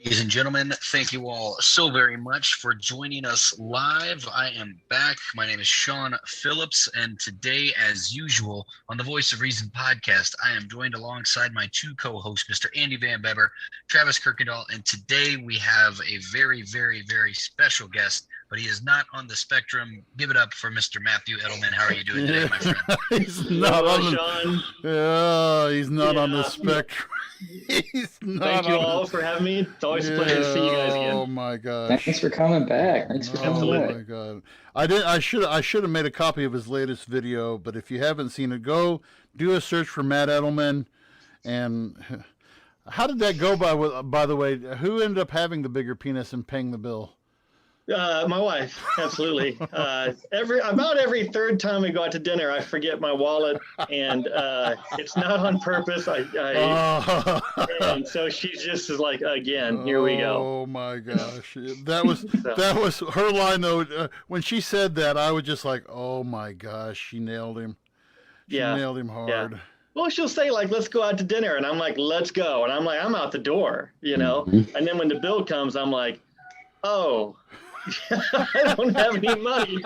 Ladies and gentlemen, thank you all so very much for joining us live. I am back. My name is Sean Phillips, and today, as usual, on the Voice of Reason podcast, I am joined alongside my two co-hosts, Mr. Andy Van Beber, Travis Kirkendall, and today we have a very, very, very special guest, but he is not on the spectrum. Give it up for Mr. Matthew Eddleman. How are you doing today, my friend? He's not on the spectrum. Thank you all for having me. It's always a pleasure to see you guys again. Oh my gosh! Thanks for coming back. Oh my god! I should have made a copy of his latest video, but if you haven't seen it, go do a search for Matt Eddleman. And how did that go? By the way, who ended up having the bigger penis and paying the bill? My wife, absolutely. About every third time we go out to dinner, I forget my wallet, and it's not on purpose. And so she just is like, again, here we go. Oh my gosh, that was her line though. When she said that, I was just like, oh my gosh, she nailed him. She nailed him hard. Yeah. Well, she'll say like, let's go out to dinner, and I'm like, let's go, and I'm like, I'm out the door, And then when the bill comes, I'm like, oh. I don't have any money.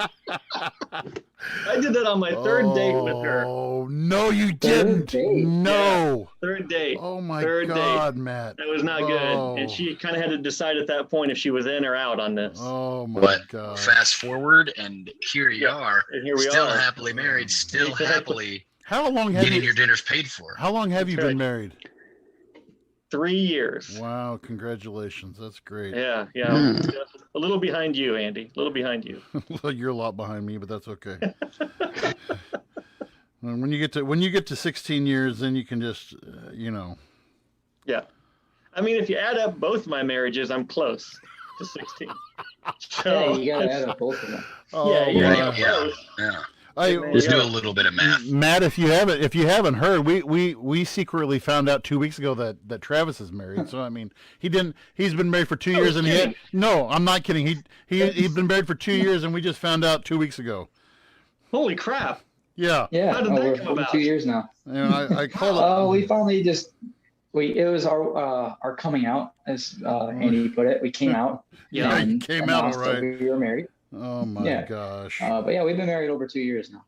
I did that on my third date with her. Oh, no, you didn't. No. Yeah, third date. Oh, my third God, date. Matt. That was not good. And she kind of had to decide at that point if she was in or out on this. Oh, my God. Fast forward, and here you are. And here we still are. Happily married, still happily How long have getting your dinners paid for. How long have you been married? 3 years. Wow, congratulations. That's great. Yeah. A little behind you, Andy. A little behind you. Well, you're a lot behind me, but that's okay. When you get to 16 years, then you can just, Yeah. I mean, if you add up both my marriages, I'm close to 16. So, you got to add up both of them. Yeah. Let's do a little bit of math. Matt, if you haven't heard, we secretly found out 2 weeks ago that Travis is married. So I mean, he's been married for 2 years, and no, I'm not kidding. He's been married for 2 years, and we just found out 2 weeks ago. Holy crap! Yeah. Yeah. How did that come about? 2 years now. I call it. We finally it was our coming out, as Andy put it. We came out. Yeah, you came out all right. We were married. Oh my gosh! But yeah, we've been married over 2 years now.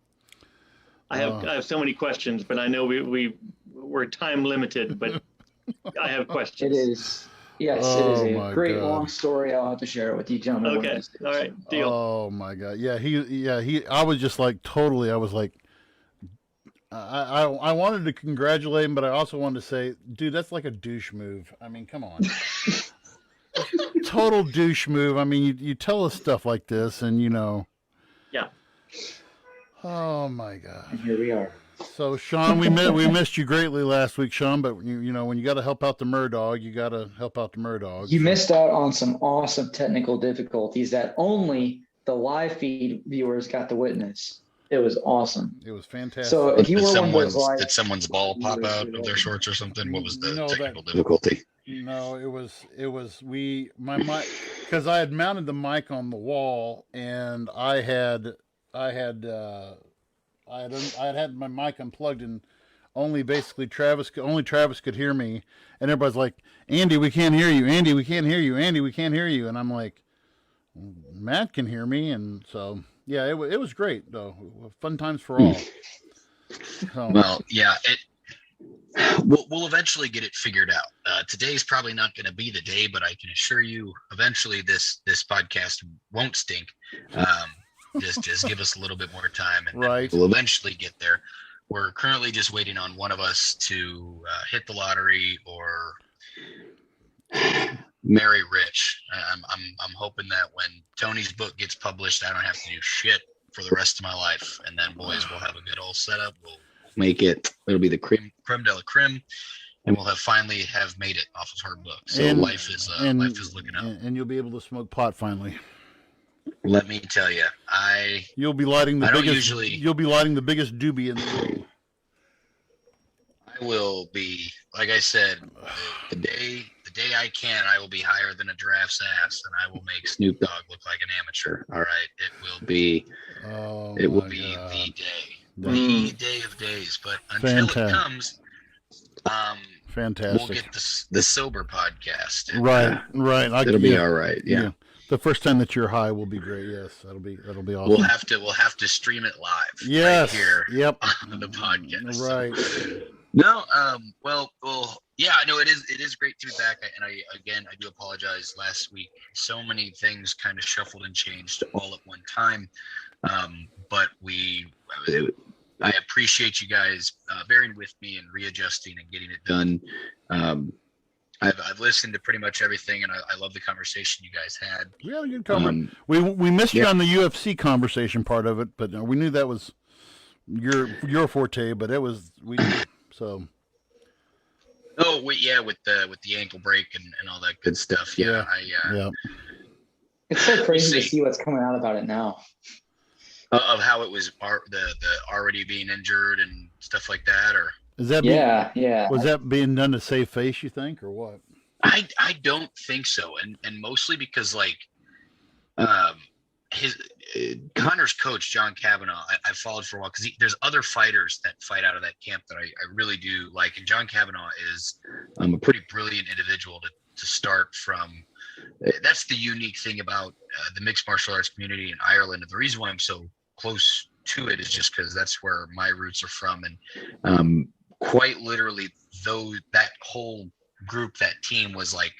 I have so many questions, but I know we're time limited. But I have questions. It is. Yes, it is a great long story. I'll have to share it with you, gentlemen. Okay, all right, deal. Oh my God! Yeah, he. I was just like totally. I was like, I wanted to congratulate him, but I also wanted to say, dude, that's like a douche move. I mean, come on. Total douche move. I mean, you tell us stuff like this, and Yeah. Oh my God. And here we are. So, Sean, we missed you greatly last week, Sean. But when you got to help out the Murdog, you got to help out the Murdog. You missed out on some awesome technical difficulties that only the live feed viewers got to witness. It was awesome. It was fantastic. So, if you were did someone's ball pop out of their shorts or something? What was the technical difficulty? No, it was my mic, because I had mounted the mic on the wall, and I had my mic unplugged, and only Travis could hear me, and everybody's like, Andy, we can't hear you. Andy, we can't hear you. Andy, we can't hear you. And I'm like, Matt can hear me, and so yeah, it was great though. Fun times for all. So. Well, yeah, we'll eventually get it figured out. Today's probably not going to be the day, but I can assure you, eventually this podcast won't stink. Just give us a little bit more time, and we'll eventually get there. We're currently just waiting on one of us to hit the lottery or marry rich. I'm hoping that when Tony's book gets published, I don't have to do shit for the rest of my life, and then boys, we'll have a good old setup. We'll make it. It'll be the creme de la creme, and we'll finally have made it off of her book. So life is looking up, and you'll be able to smoke pot finally. Let me tell you, you'll be lighting the biggest doobie in the room. I will be, like I said, the day I can, I will be higher than a giraffe's ass, and I will make Snoop Dogg look like an amateur. All right, it will be the day, the day of days. But until it comes, Fantastic. We'll get the sober podcast. Right. It'll be all right. Yeah. The first time that you're high will be great. Yes, that'll be awesome. We'll have to stream it live. Yes. Right here. Yep. On the podcast. Right. So, no. Well. Yeah. No. It is great to be back. I do apologize. Last week, so many things kind of shuffled and changed all at one time. But I appreciate you guys bearing with me and readjusting and getting it done. I've listened to pretty much everything, and I love the conversation you guys had. We had a good conversation. We missed you on the UFC conversation part of it, but we knew that was your forte. But so. Oh with the ankle break and all that good stuff. Yeah. It's so crazy to see what's coming out about it now. Of how it was the already being injured and stuff like that, or is that was that being done to save face, you think, or what? I don't think so, and mostly because his Connor's coach John Kavanaugh I followed for a while because there's other fighters that fight out of that camp that I really do like, and John Kavanaugh is a pretty brilliant individual to start from. That's the unique thing about the mixed martial arts community in Ireland, and the reason why I'm so close to it is just because that's where my roots are from, and quite literally that whole group, that team was like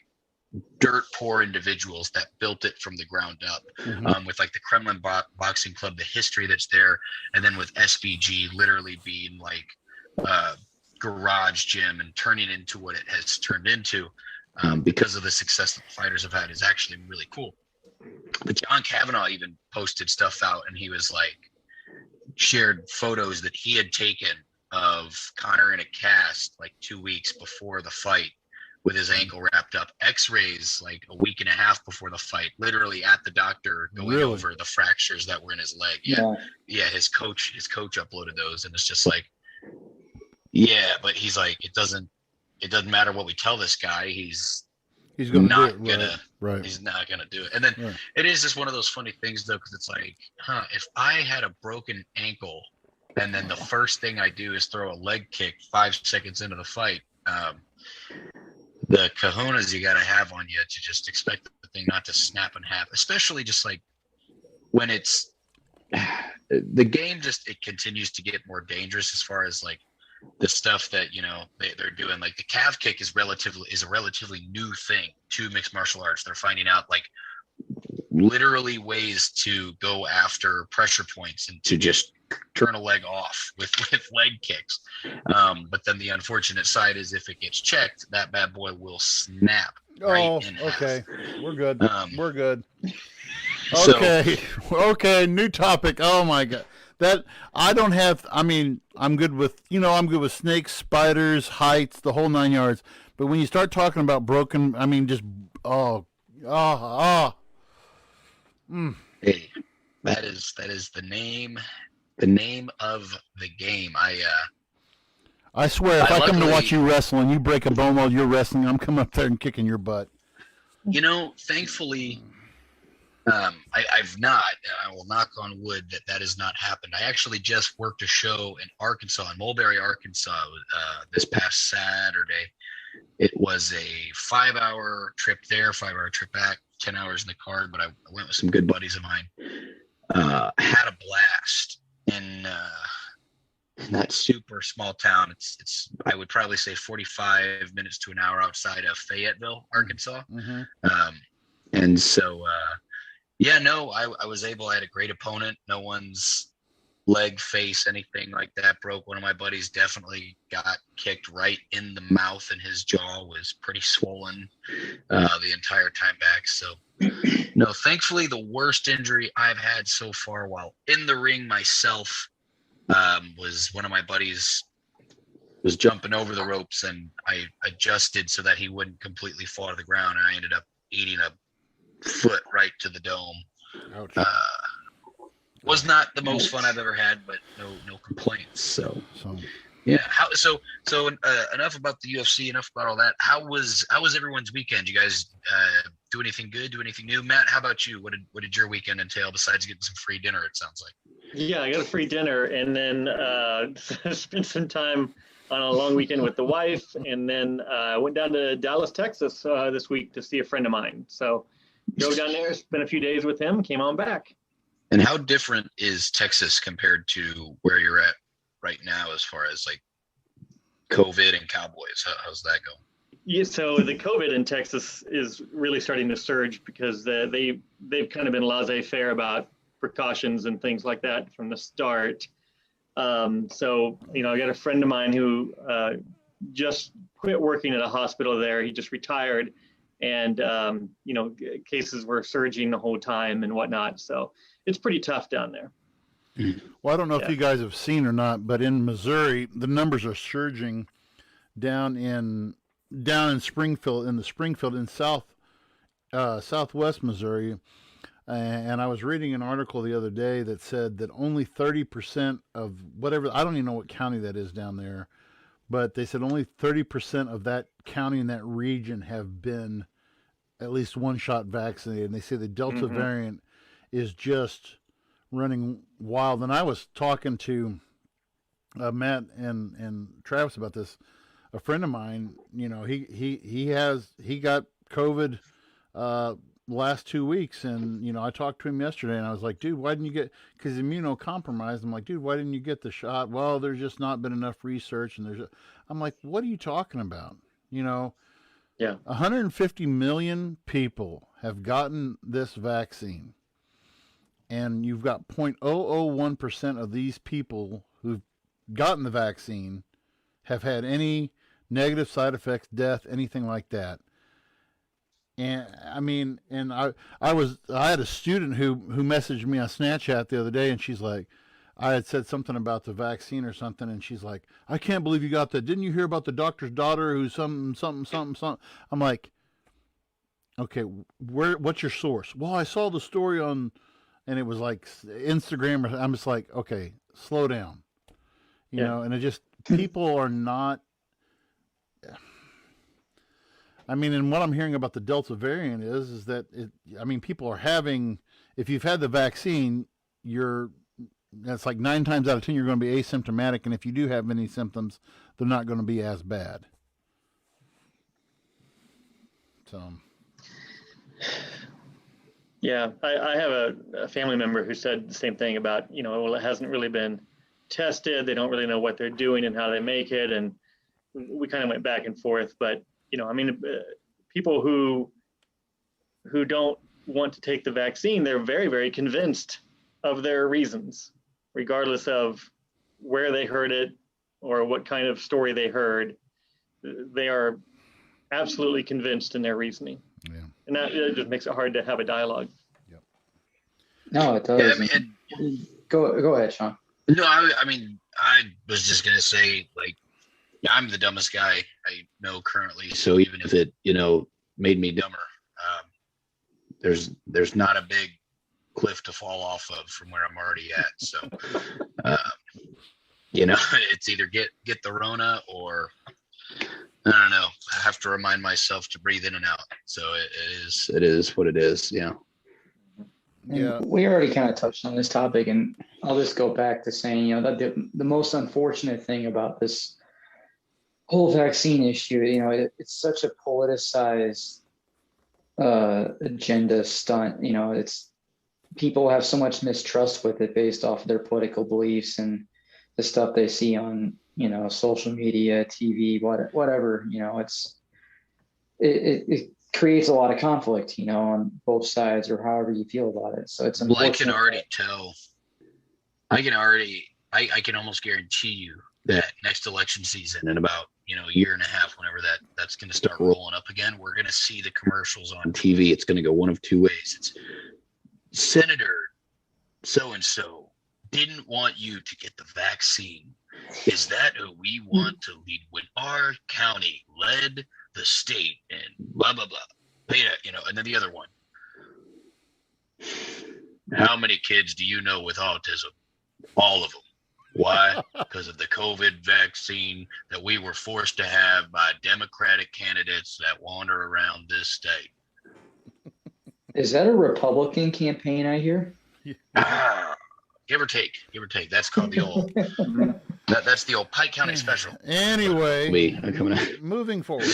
dirt poor individuals that built it from the ground up. With like the Kremlin Boxing Club, the history that's there, and then with SBG literally being like garage gym and turning into what it has turned into because of the success that the fighters have had is actually really cool. But John Kavanaugh even posted stuff out, and he was like shared photos that he had taken of Connor in a cast like 2 weeks before the fight with his ankle wrapped up, x-rays like a week and a half before the fight, literally at the doctor going over the fractures that were in his leg. Yeah. His coach uploaded those, and it's just like, but he's like, it doesn't matter what we tell this guy. He's gonna not do it. gonna, right. He's not gonna do it. And then it is just one of those funny things though, because it's like, if I had a broken ankle and then the first thing I do is throw a leg kick 5 seconds into the fight, the cojones you got to have on you to just expect the thing not to snap in half, especially just like when it's the game, just it continues to get more dangerous as far as like the stuff that they're doing. Like the calf kick is a relatively new thing to mixed martial arts. They're finding out like literally ways to go after pressure points and to just turn a leg off with leg kicks. But then the unfortunate side is if it gets checked, that bad boy will snap. Okay. We're good. We're good. So, okay. New topic. Oh my God. I'm good with snakes, spiders, heights, the whole 9 yards. But when you start talking about broken, Hey, that is the name of the game. I swear, if I come to watch you wrestle and you break a bone while you're wrestling, I'm coming up there and kicking your butt. Thankfully, I've not. I will knock on wood that has not happened. I actually just worked a show in Arkansas, in Mulberry, Arkansas, this past Saturday. It was a 5-hour trip there, 5-hour trip back, 10 hours in the car, but I went with some good buddies of mine. Had a blast in that super small town. It's I would probably say 45 minutes to an hour outside of Fayetteville, Arkansas. And so I was able. I had a great opponent. No one's leg, face, anything like that broke. One of my buddies definitely got kicked right in the mouth, and his jaw was pretty swollen the entire time back. So no, thankfully the worst injury I've had so far while in the ring myself was one of my buddies was jumping over the ropes, and I adjusted so that he wouldn't completely fall to the ground, and I ended up eating a foot right to the dome. Ouch. Was not the most fun I've ever had, but no complaints. So yeah. Enough about the UFC. Enough about all that. How was everyone's weekend? You guys do anything good? Do anything new? Matt, how about you? What did your weekend entail besides getting some free dinner? It sounds like. Yeah, I got a free dinner, and then spent some time on a long weekend with the wife, and then I went down to Dallas, Texas this week to see a friend of mine. So go down there, spent a few days with him, came on back. And how different is Texas compared to where you're at right now as far as like COVID and Cowboys? How's that going? Yeah, so the COVID in Texas is really starting to surge because they've kind of been laissez-faire about precautions and things like that from the start. So, I got a friend of mine who just quit working at a hospital there. He just retired, and, cases were surging the whole time and whatnot. So it's pretty tough down there. Well, I don't know if you guys have seen or not, but in Missouri, the numbers are surging down in Springfield, in southwest Missouri. And I was reading an article the other day that said that only 30% of whatever, I don't even know what county that is down there, but they said only 30% of that county and that region have been at least one shot vaccinated. And they say the Delta variant is just running wild. And I was talking to Matt and Travis about this. A friend of mine, he got COVID last 2 weeks, and I talked to him yesterday, and I was like, dude, why didn't you get, because immunocompromised, I'm like, dude, why didn't you get the shot? Well, there's just not been enough research, and I'm like, what are you talking about? 150 million people have gotten this vaccine, and you've got 0.001% of these people who've gotten the vaccine have had any negative side effects, death, anything like that. And I mean, and I had a student who messaged me on Snapchat the other day, and she's like, I had said something about the vaccine or something, and she's like, I can't believe you got that. Didn't you hear about the doctor's daughter who's something? I'm like, okay, what's your source? Well, I saw the story on, and it was like Instagram. I'm just like, okay, slow down, and it just, people are not. I mean, and what I'm hearing about the Delta variant is that people are having, if you've had the vaccine, that's like 9 times out of 10, you're going to be asymptomatic. And if you do have any symptoms, they're not going to be as bad. So. Yeah, I have a family member who said the same thing about, it hasn't really been tested. They don't really know what they're doing and how they make it. And we kind of went back and forth, but people who don't want to take the vaccine, they're very, very convinced of their reasons, regardless of where they heard it or what kind of story they heard. They are absolutely convinced in their reasoning. Yeah. And that just makes it hard to have a dialogue. Yep. No, it does. Yeah, go ahead, Sean. No, I was just going to say, like, I'm the dumbest guy I know currently. So even if it, made me dumber, there's not a big cliff to fall off of from where I'm already at. So, it's either get the Rona or, I don't know, I have to remind myself to breathe in and out. So it is what it is. Yeah. Yeah. We already kind of touched on this topic, and I'll just go back to saying, that the most unfortunate thing about this whole vaccine issue, it's such a politicized agenda stunt. It's, people have so much mistrust with it based off of their political beliefs and the stuff they see on, social media, TV, whatever. It creates a lot of conflict, on both sides, or however you feel about it. So it's unfortunate. Well, I can already tell. I can almost guarantee you that next election season, in about a year and a half, whenever that's going to start rolling up again, we're going to see the commercials on TV. It's going to go one of two ways. It's Senator so-and-so didn't want you to get the vaccine. Is that who we want to lead when our county led the state and blah, blah, blah. And then the other one. How many kids do you know with autism? All of them. Why? Because of the COVID vaccine that we were forced to have by Democratic candidates that wander around this state. Is that a Republican campaign I hear? Give or take. That's called the old That's the old Pike County special. Anyway, moving forward.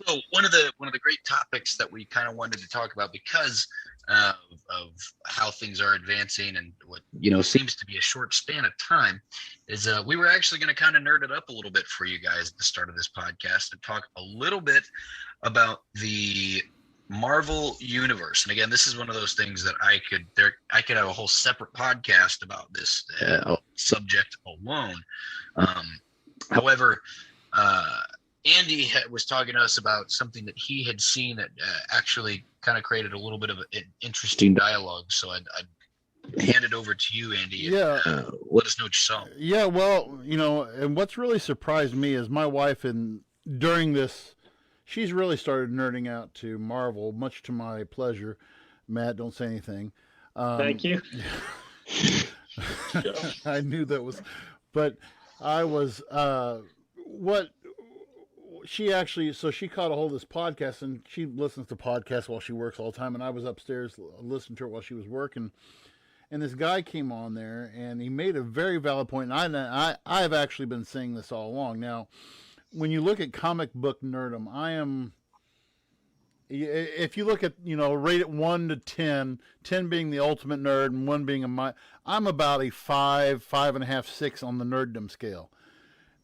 So one of the great topics that we kind of wanted to talk about because of how things are advancing and what seems to be a short span of time is we were actually going to kind of nerd it up a little bit for you guys at the start of this podcast and talk a little bit about the Marvel universe. And again, this is one of those things that I could have a whole separate podcast about this subject alone. However, Andy was talking to us about something that he had seen that actually kind of created a little bit of an interesting dialogue. So I'd hand it over to you, Andy. Yeah. Let us know what you saw. Yeah, well, and what's really surprised me is my wife, during this, she's really started nerding out to Marvel, much to my pleasure. Matt, don't say anything. Thank you. I knew that was, but I was, she caught a hold of this podcast, and she listens to podcasts while she works all the time, and I was upstairs listening to her while she was working, and this guy came on there, and he made a very valid point, and I've actually been saying this all along. Now, when you look at comic book nerdom, if you look at, rate it 1 to 10, 10 being the ultimate nerd and 1 being I'm about a 5, 5.5, 6 on the nerddom scale.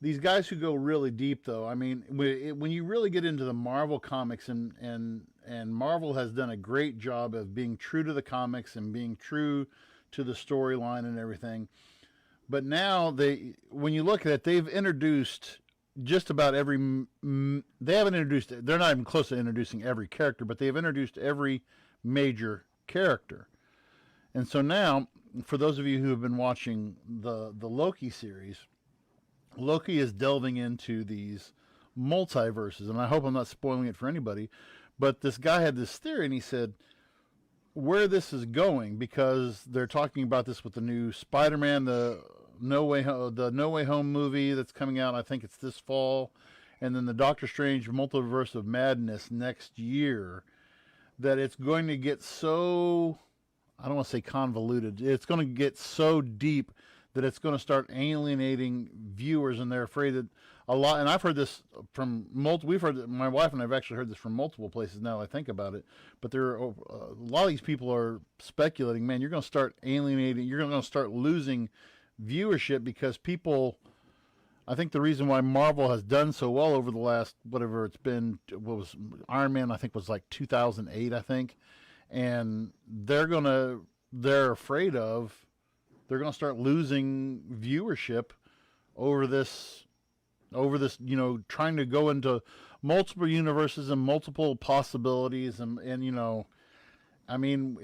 These guys who go really deep, though, I mean, when you really get into the Marvel comics, and Marvel has done a great job of being true to the comics and being true to the storyline and everything. But now when you look at it, they've introduced just about they're not even close to introducing every character, but they've introduced every major character. And so now, for those of you who have been watching the Loki series, Loki is delving into these multiverses, and I hope I'm not spoiling it for anybody, but this guy had this theory, and he said where this is going, because they're talking about this with the new Spider-Man, the No Way Home movie that's coming out, I think it's this fall, and then the Doctor Strange Multiverse of Madness next year, that it's going to get so, I don't want to say convoluted, it's going to get so deep that it's going to start alienating viewers, and they're afraid that a lot, and I've heard this from my wife and I've actually heard this from multiple places now that I think about it, but there are a lot of these people are speculating, man, you're going to start alienating, you're going to start losing viewership, because people, I think the reason why Marvel has done so well over the last, whatever it's been, what was Iron Man, I think was like 2008, I think, and they're afraid of, they're going to start losing viewership over this, trying to go into multiple universes and multiple possibilities. And I mean,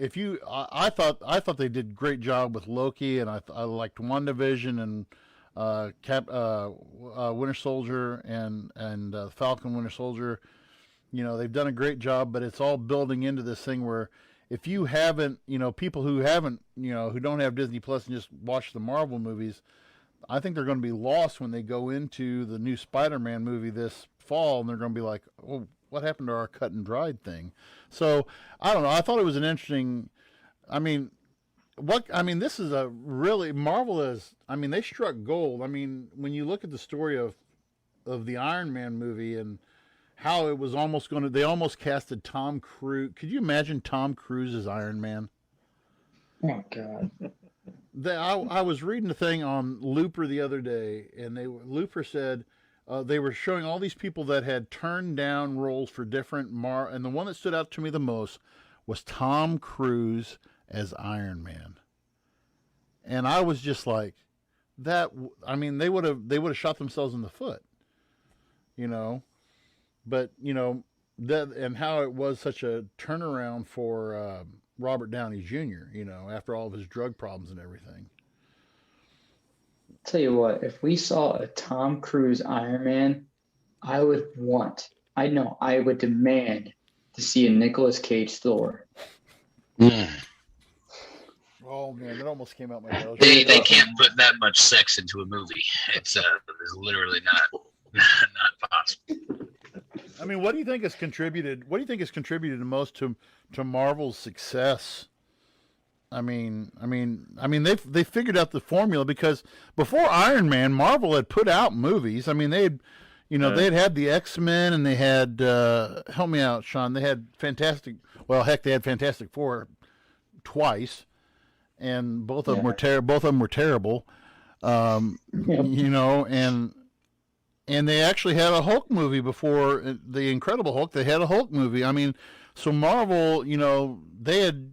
I thought they did a great job with Loki, and I liked WandaVision and Winter Soldier and Falcon Winter Soldier. They've done a great job, but it's all building into this thing where, if you haven't, people who haven't, who don't have Disney Plus and just watch the Marvel movies, I think they're going to be lost when they go into the new Spider-Man movie this fall, and they're going to be like, oh, what happened to our cut and dried thing? So, I don't know. I thought it was an interesting, this is a really, Marvel is, they struck gold. When you look at the story of the Iron Man movie and how it was they almost casted Tom Cruise. Could you imagine Tom Cruise as Iron Man? Oh, God. I was reading a thing on Looper the other day, and Looper said they were showing all these people that had turned down roles for different and the one that stood out to me the most was Tom Cruise as Iron Man. And I was just like, that, they would have shot themselves in the foot, But, that, and how it was such a turnaround for Robert Downey Jr., after all of his drug problems and everything. Tell you what, if we saw a Tom Cruise Iron Man, I would demand to see a Nicolas Cage Thor. Mm. Oh, man, it almost came out my nose. They can't put that much sex into a movie. It's literally not possible. What do you think has contributed? What do you think has contributed the most to Marvel's success? They figured out the formula, because before Iron Man, Marvel had put out movies. I mean, they had the X-Men, and they had help me out, Sean. They had they had Fantastic Four twice, and both of them were terrible. And they actually had a Hulk movie before the Incredible Hulk. They had a Hulk movie. I mean, so Marvel, they had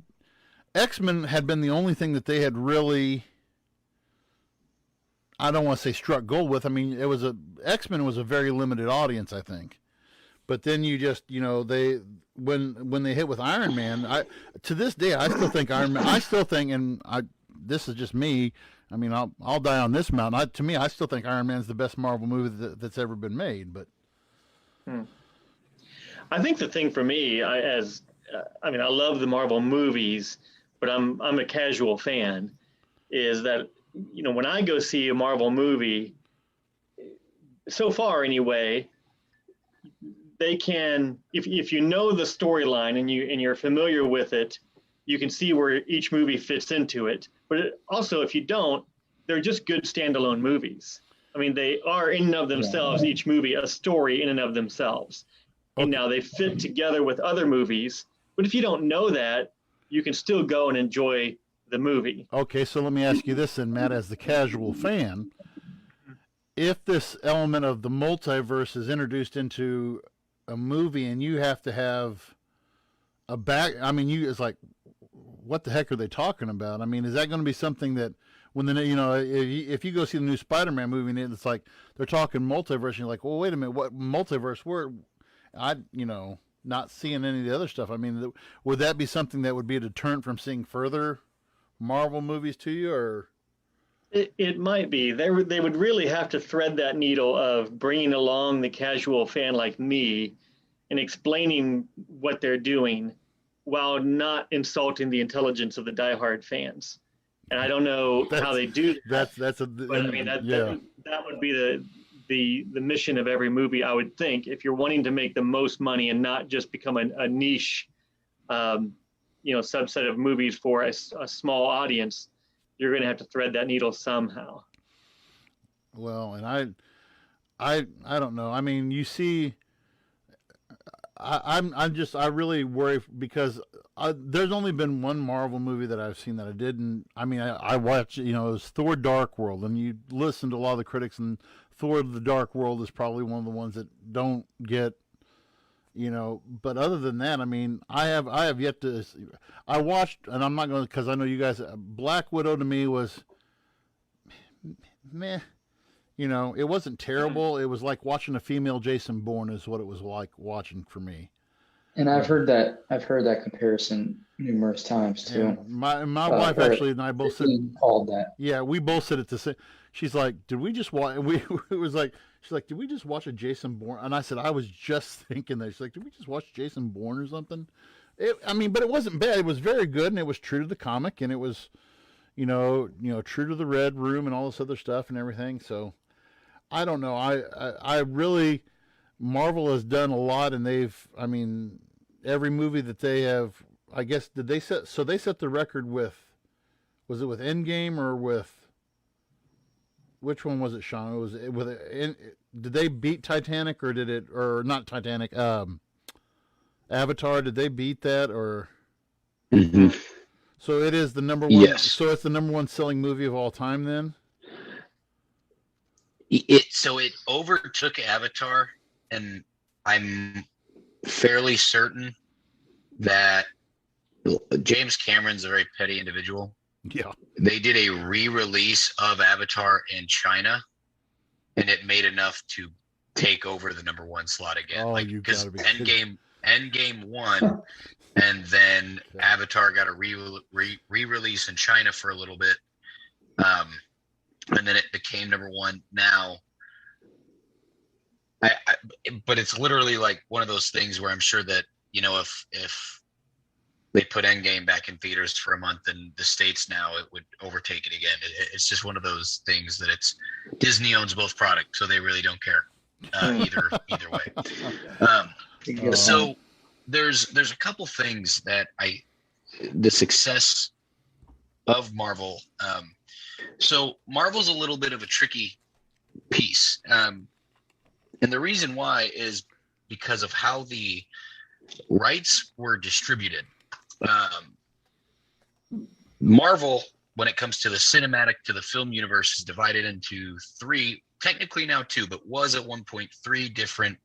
X-Men had been the only thing that they had really, I don't want to say struck gold with. I mean, X-Men was a very limited audience, I think. But then you just, when they hit with Iron Man, to this day I still think Iron Man. I still think, this is just me. I mean, I'll die on this mountain. To me, I still think Iron Man's the best Marvel movie that's ever been made. But I think the thing for me, I love the Marvel movies, but I'm a casual fan, is that, when I go see a Marvel movie, so far anyway, they can, if you know the storyline and you're familiar with it, you can see where each movie fits into it. But also, if you don't, they're just good standalone movies. I mean, they are in and of themselves, each movie, a story in and of themselves. And now they fit together with other movies. But if you don't know that, you can still go and enjoy the movie. Okay, so let me ask you this then, Matt, as the casual fan. If this element of the multiverse is introduced into a movie and you have to have it's like, what the heck are they talking about? I mean, is that going to be something that when if you go see the new Spider-Man movie and it's like they're talking multiverse, and you're like, well, wait a minute, what multiverse? Not seeing any of the other stuff. I mean, would that be something that would be a deterrent from seeing further Marvel movies to you, or? It might be. They would really have to thread that needle of bringing along the casual fan like me and explaining what they're doing, while not insulting the intelligence of the diehard fans. And I don't know how they do that. That would be the mission of every movie, I would think, if you're wanting to make the most money and not just become a niche, subset of movies for a small audience. You're going to have to thread that needle somehow. Well, and I don't know. I mean, you see, I really worry because there's only been one Marvel movie that I've seen that I didn't. I mean, I watched, it was Thor: Dark World, and you listen to a lot of the critics, and Thor: The Dark World is probably one of the ones that don't get, But other than that, I mean, I have yet to. I watched, and I'm not going to, because I know you guys. Black Widow to me was, meh. It wasn't terrible. It was like watching a female Jason Bourne is what it was like watching for me. And I've heard that comparison numerous times too. Yeah, my wife actually and I both said called that. Yeah, we both said it the same. She's like, "Did we just watch?" She's like, "Did we just watch a Jason Bourne?" And I said, "I was just thinking that." She's like, "Did we just watch Jason Bourne or something?" But it wasn't bad. It was very good, and it was true to the comic, and it was, true to the Red Room and all this other stuff and everything. So, I don't know. I really, Marvel has done a lot, and every movie that they have, I guess, they set the record with, was it with Endgame or with, which one was it, Sean? Did they beat Titanic or not Titanic, Avatar? Did they beat that or? Mm-hmm. So it is the number one. Yes. So it's the number one selling movie of all time then? So it overtook Avatar, and I'm fairly certain that James Cameron's a very petty individual. Yeah. They did a re-release of Avatar in China, and it made enough to take over the number one slot again. Because Endgame won, and then Avatar got a re-release in China for a little bit, and then it became number one. Now, but it's literally like one of those things where I'm sure that if they put Endgame back in theaters for a month in the States now, it would overtake it again. It's just one of those things that Disney owns both products, so they really don't care either way. So there's a couple things that the success of Marvel. So Marvel's a little bit of a tricky piece. And the reason why is because of how the rights were distributed. Marvel, when it comes to the cinematic, to the film universe, is divided into three, technically now two, but was at one point three different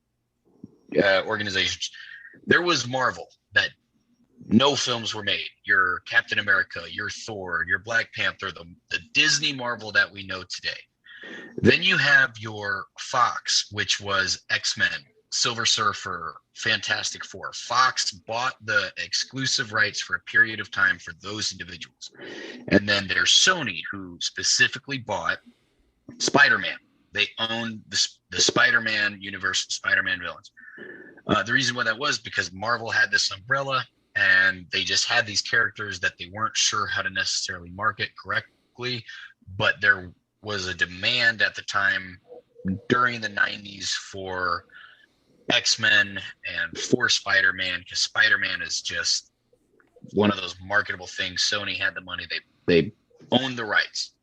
organizations. There was Marvel, that no films were made. Your Captain America, your Thor, your Black Panther, the Disney Marvel that we know today. Then you have your Fox, which was X-Men, Silver Surfer, Fantastic Four. Fox bought the exclusive rights for a period of time for those individuals. And then there's Sony, who specifically bought Spider-Man. They owned the Spider-Man universe, Spider-Man villains. The reason why that was because Marvel had this umbrella, and they just had these characters that they weren't sure how to necessarily market correctly, but there was a demand at the time during the 90s for X-Men and for Spider-Man, because Spider-Man is just one of those marketable things. Sony had the money, they owned the rights.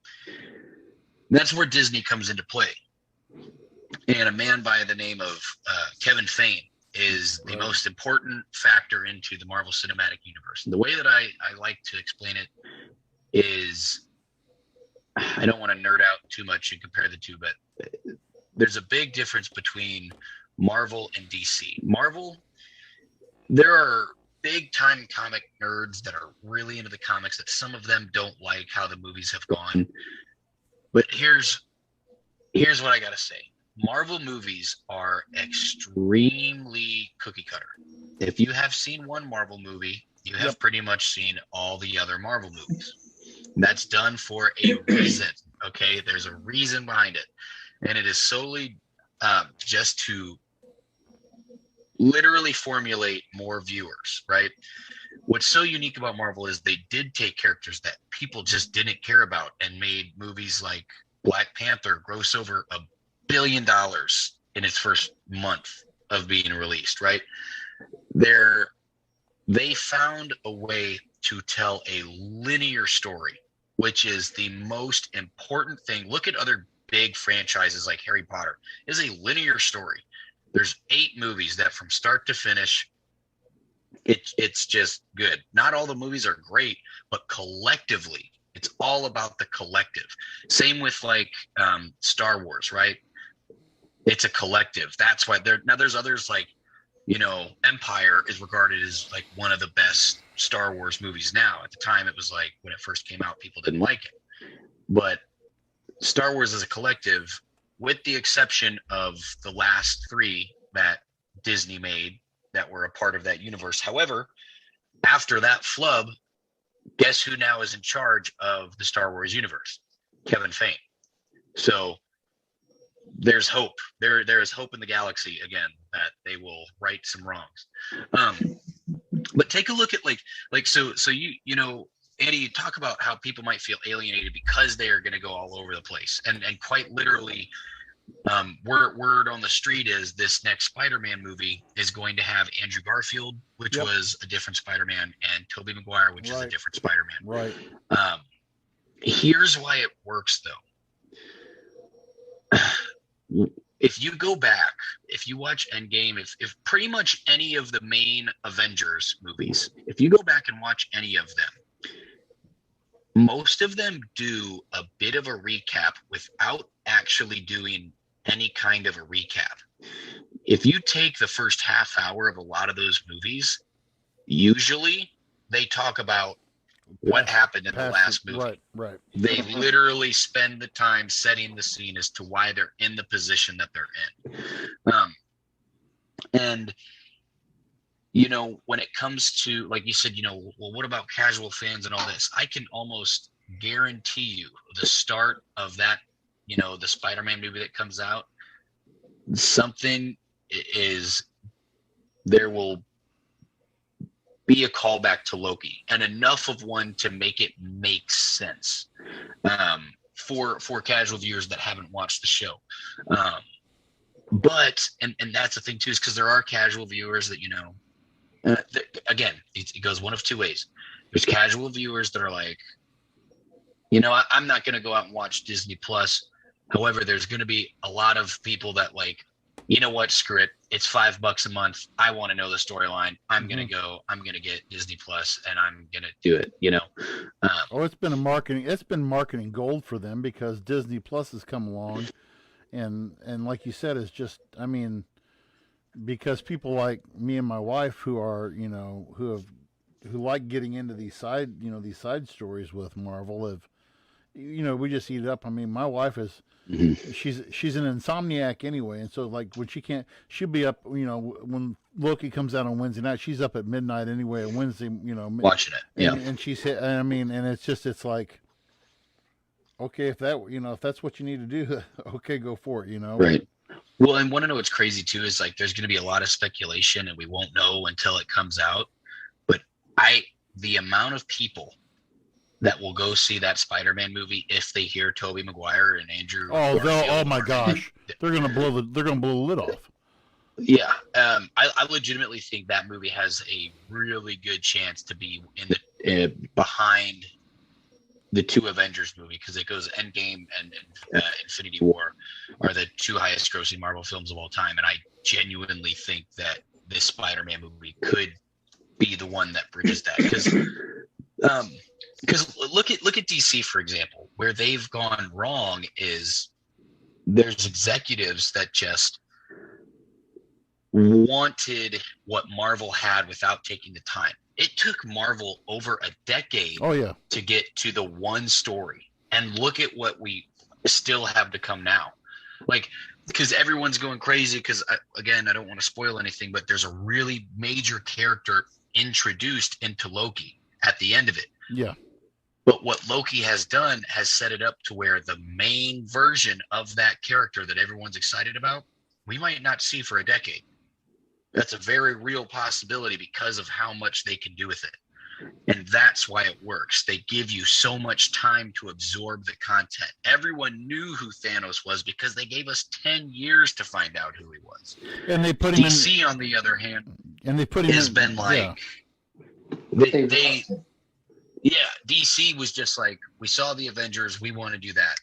That's where Disney comes into play. And a man by the name of Kevin Feige is the most important factor into the Marvel Cinematic Universe. The way that I like to explain it is, I don't want to nerd out too much and compare the two, but there's a big difference between Marvel and DC. Marvel, there are big time comic nerds that are really into the comics, that some of them don't like how the movies have gone. But here's what I got to say. Marvel movies are extremely cookie cutter. If you have seen one Marvel movie, you have pretty much seen all the other Marvel movies. That's done for a reason, okay? There's a reason behind it. And it is solely just to literally formulate more viewers, right? What's so unique about Marvel is they did take characters that people just didn't care about and made movies like Black Panther gross over $1 billion in its first month of being released, right? They found a way to tell a linear story, which is the most important thing. Look at other big franchises like Harry Potter. It's a linear story. There's 8 movies that from start to finish, it's just good. Not all the movies are great, but collectively, it's all about the collective. Same with like Star Wars, right? It's a collective. That's why there's others like, Empire is regarded as like one of the best Star Wars movies now. At the time, it was like when it first came out, people didn't like it. But Star Wars as a collective, with the exception of the last 3 that Disney made that were a part of that universe. However, after that flub, guess who now is in charge of the Star Wars universe? Kevin Feige. So there's hope. There is hope in the galaxy again that they will right some wrongs. But take a look at so Andy, you talk about how people might feel alienated because they are going to go all over the place, and quite literally, word on the street is this next Spider-Man movie is going to have Andrew Garfield, which was a different Spider-Man, and Tobey Maguire, which is a different Spider-Man. Right. Here's why it works, though. If you go back, if you watch Endgame, if pretty much any of the main Avengers movies, if you go back and watch any of them, most of them do a bit of a recap without actually doing any kind of a recap. If you take the first half hour of a lot of those movies, usually they talk about what happened in the last movie. Right. They literally spend the time setting the scene as to why they're in the position that they're in. And when it comes to, like you said, well, what about casual fans and all this? I can almost guarantee you the start of that, the Spider-Man movie that comes out, there will be a callback to Loki, and enough of one to make it make sense for casual viewers that haven't watched the show. But that's the thing too, is because there are casual viewers that again, it goes one of two ways. There's casual viewers that are like, I'm not going to go out and watch Disney Plus. However, there's going to be a lot of people that like, you know what, screw it. It's $5 a month. I want to know the storyline. I'm going to get Disney Plus and I'm going to do it, It's been marketing gold for them because Disney Plus has come along and like you said, it's just, because people like me and my wife who are, who like getting into these side stories with Marvel have, we just eat it up. My wife is, she's an insomniac anyway, and so like when she'll be up, when Loki comes out on Wednesday night, she's up at midnight anyway on Wednesday, watching it. Yeah. And she's hit, and it's like, okay, if that's what you need to do, okay, go for it, Right. Well, and want to know what's crazy too is like there's going to be a lot of speculation and we won't know until it comes out. But the amount of people that will go see that Spider-Man movie if they hear Tobey Maguire and Andrew. Oh my gosh, they're gonna blow the lid off. Yeah, I legitimately think that movie has a really good chance to be in the behind the two Avengers movie because it goes Endgame and Infinity War are the two highest grossing Marvel films of all time, and I genuinely think that this Spider-Man movie could be the one that bridges that because look at DC, for example. Where they've gone wrong is there's executives that just wanted what Marvel had without taking the time. It took Marvel over a decade to get to the one story. And look at what we still have to come now. Like, because everyone's going crazy because, again, I don't want to spoil anything, but there's a really major character introduced into Loki at the end of it. Yeah. But what Loki has done has set it up to where the main version of that character that everyone's excited about, we might not see for a decade. That's a very real possibility because of how much they can do with it. And that's why it works. They give you so much time to absorb the content. Everyone knew who Thanos was because they gave us 10 years to find out who he was. And they put him DC, on the other hand, and they put him has been like, DC was just like, we saw the Avengers, we want to do that.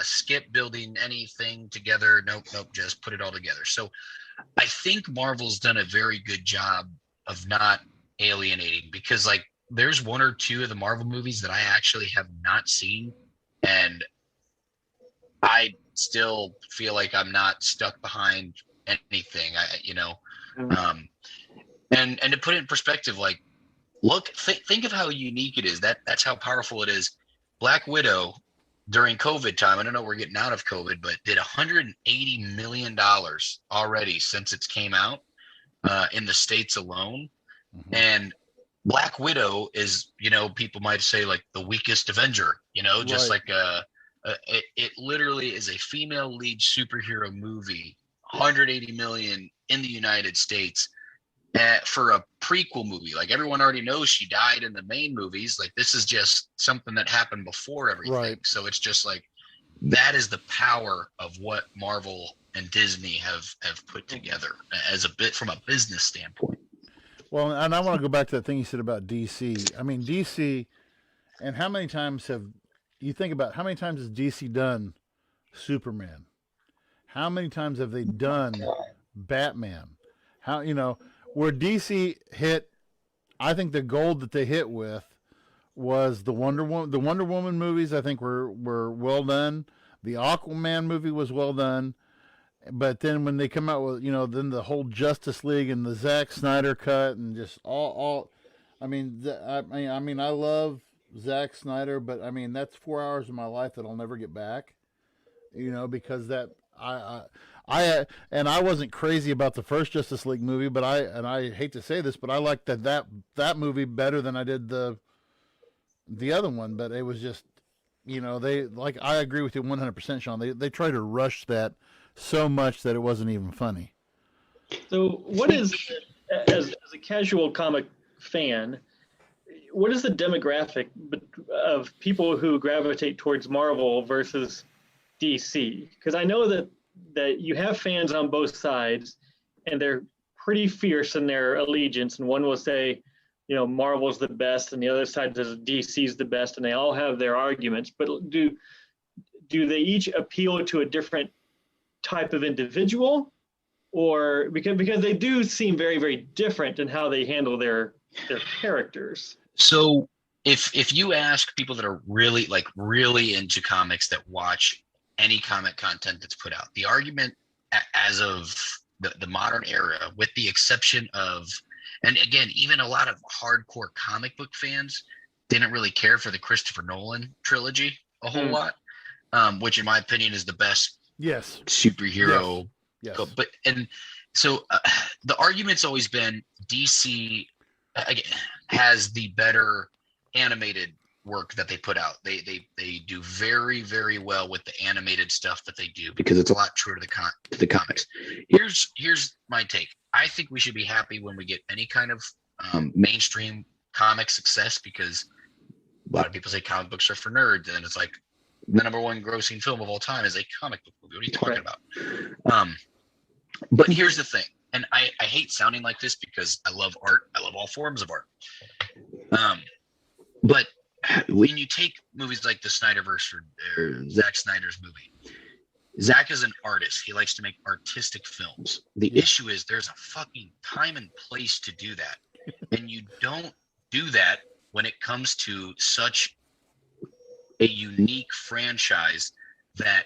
Skip building anything together. Nope, just put it all together. So I think Marvel's done a very good job of not alienating because like there's one or two of the Marvel movies that I actually have not seen and I still feel like I'm not stuck behind anything. And to put it in perspective, like think of how unique it is. That's how powerful it is. Black Widow during COVID time, I don't know, we're getting out of COVID, but did $180 million already since it came out in the States alone. Mm-hmm. And Black Widow is, people might say like the weakest Avenger, just like it literally is a female lead superhero movie, 180 million in the United States for a prequel movie. Like everyone already knows she died in the main movies. Like this is just something that happened before everything. Right. So it's just like, that is the power of what Marvel and Disney have put together as a bit from a business standpoint. Well, and I want to go back to that thing you said about DC. I mean, DC, and how many times has DC done Superman? How many times have they done Batman? Where DC hit, I think the gold that they hit with was the Wonder Woman movies. I think were well done. The Aquaman movie was well done. But then when they come out with, then the whole Justice League and the Zack Snyder cut and just all I love Zack Snyder, but that's 4 hours of my life that I'll never get back. Because that I wasn't crazy about the first Justice League movie, but I hate to say this, but I liked that movie better than I did the other one. But it was just, I agree with you 100%, Sean. They tried to rush that so much that it wasn't even funny. So what is, as a casual comic fan, what is the demographic of people who gravitate towards Marvel versus DC? Because I know that you have fans on both sides and they're pretty fierce in their allegiance. And one will say, Marvel's the best, and the other side says DC's the best, and they all have their arguments. But do they each appeal to a different type of individual, or because they do seem very, very different in how they handle their characters? So if you ask people that are really into comics, that watch any comic content that's put out, the argument as of the modern era, with the exception of, and again, even a lot of hardcore comic book fans didn't really care for the Christopher Nolan trilogy a whole lot, which in my opinion is the best superhero. Yes. But and so the argument's always been DC has the better animated work that they put out. They do very, very well with the animated stuff that they do, because it's a lot truer to the comics. Here's my take. I think we should be happy when we get any kind of mainstream comic success, because a lot of people say comic books are for nerds, and it's like the number one grossing film of all time is a comic book movie. What are you talking about? But here's the thing, and I hate sounding like this because I love art. I love all forms of art. But when you take movies like the Snyderverse or Zack Snyder's movie, Zack is an artist. He likes to make artistic films. The issue is there's a fucking time and place to do that. And you don't do that when it comes to such a unique franchise that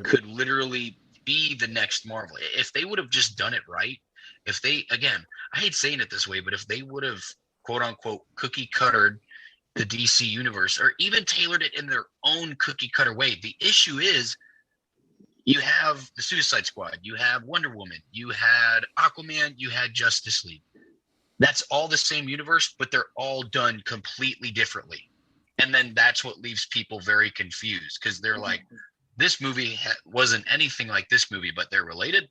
could literally be the next Marvel. If they would have just done it right, if they, again, I hate saying it this way, but if they would have, quote unquote, cookie cuttered the DC universe, or even tailored it in their own cookie cutter way. The issue is you have the Suicide Squad, you have Wonder Woman, you had Aquaman, you had Justice League. That's all the same universe, but they're all done completely differently. And then that's what leaves people very confused, because they're like, this movie wasn't anything like this movie, but they're related.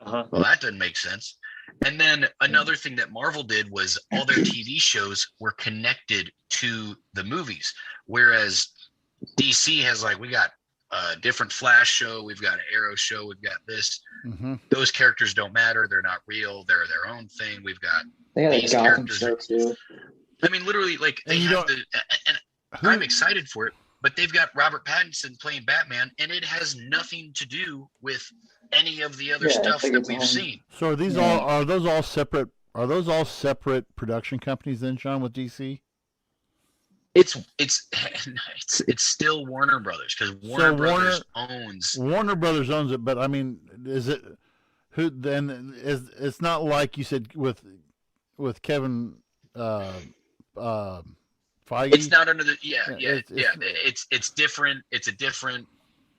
Well, that doesn't make sense. And then another thing that Marvel did was all their TV shows were connected to the movies, whereas DC has, like, we got a different Flash show, we've got an Arrow show, we've got this. Those characters don't matter, they're not real, they're their own thing. We've got these characters show too. I mean, literally, like, they have and I'm excited for it, but they've got Robert Pattinson playing Batman, and it has nothing to do with any of the other stuff that we've seen. So are these are those all separate? Are those all separate production companies then, Sean, with DC? It's still Warner Brothers, because Warner Brothers owns it. But I mean, is it who then? It's not like you said with Kevin Feige. It's not under the It's different. It's a different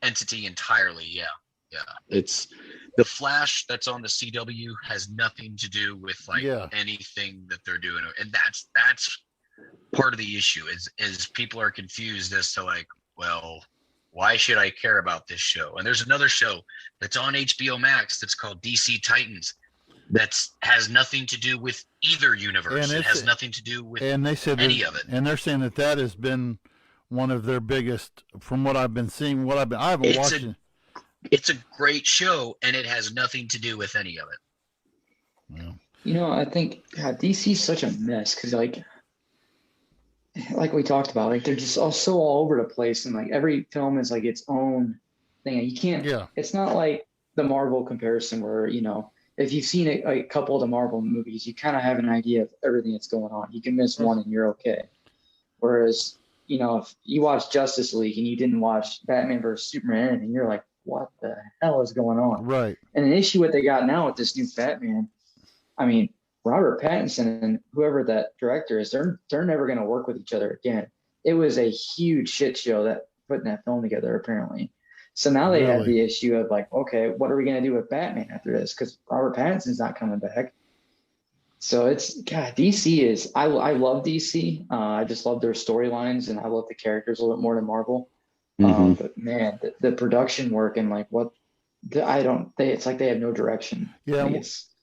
entity entirely. Yeah. It's the Flash that's on the CW has nothing to do with anything that they're doing, and that's part of the issue is people are confused as to, like, well, why should I care about this show? And there's another show that's on HBO Max that's called DC Titans that has nothing to do with either universe. It has nothing to do with any of it. And they're saying that has been one of their biggest, from what I've been seeing. I haven't watched it. It's a great show, and it has nothing to do with any of it. Yeah. I think DC's such a mess, because like we talked about, like, they're just all over the place, and like every film is like its own thing. You can't. Yeah. It's not like the Marvel comparison where if you've seen a couple of the Marvel movies, you kind of have an idea of everything that's going on. You can miss one and you're okay. Whereas if you watch Justice League and you didn't watch Batman vs Superman, and you're like, what the hell is going on? Right. And an issue what they got now with this new Batman, I mean, Robert Pattinson and whoever that director is, they're never going to work with each other again. It was a huge shit show that putting that film together, apparently. So now they have the issue of like, okay, what are we going to do with Batman after this? Because Robert Pattinson's not coming back. So it's, God, DC is, I love DC. I just love their storylines, and I love the characters a little bit more than Marvel. But man, the production work and like it's like they have no direction. Yeah.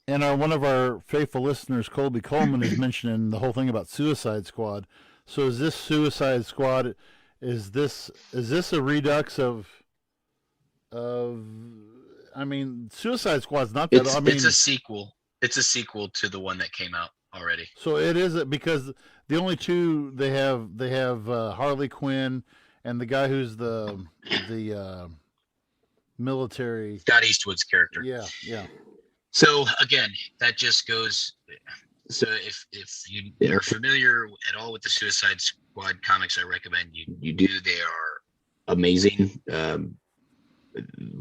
And one of our faithful listeners, Colby Coleman, is mentioning the whole thing about Suicide Squad. So is this Suicide Squad? Is this a redux of? I mean, Suicide Squad's not that. It's a sequel. It's a sequel to the one that came out already. So it is because the only two they have Harley Quinn and the guy who's the military, Scott Eastwood's character. Yeah, yeah. So again, that just goes. So if you are familiar at all with the Suicide Squad comics, I recommend you do. They are amazing.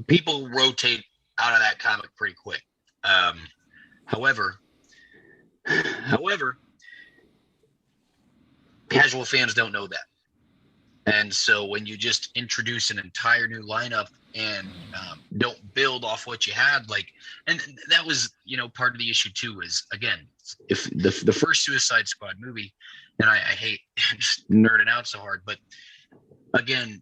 People rotate out of that comic pretty quick. However, casual fans don't know that. And so when you just introduce an entire new lineup and don't build off what you had, and that was, part of the issue too, is again, if the first Suicide Squad movie, and I hate just nerding out so hard, but again,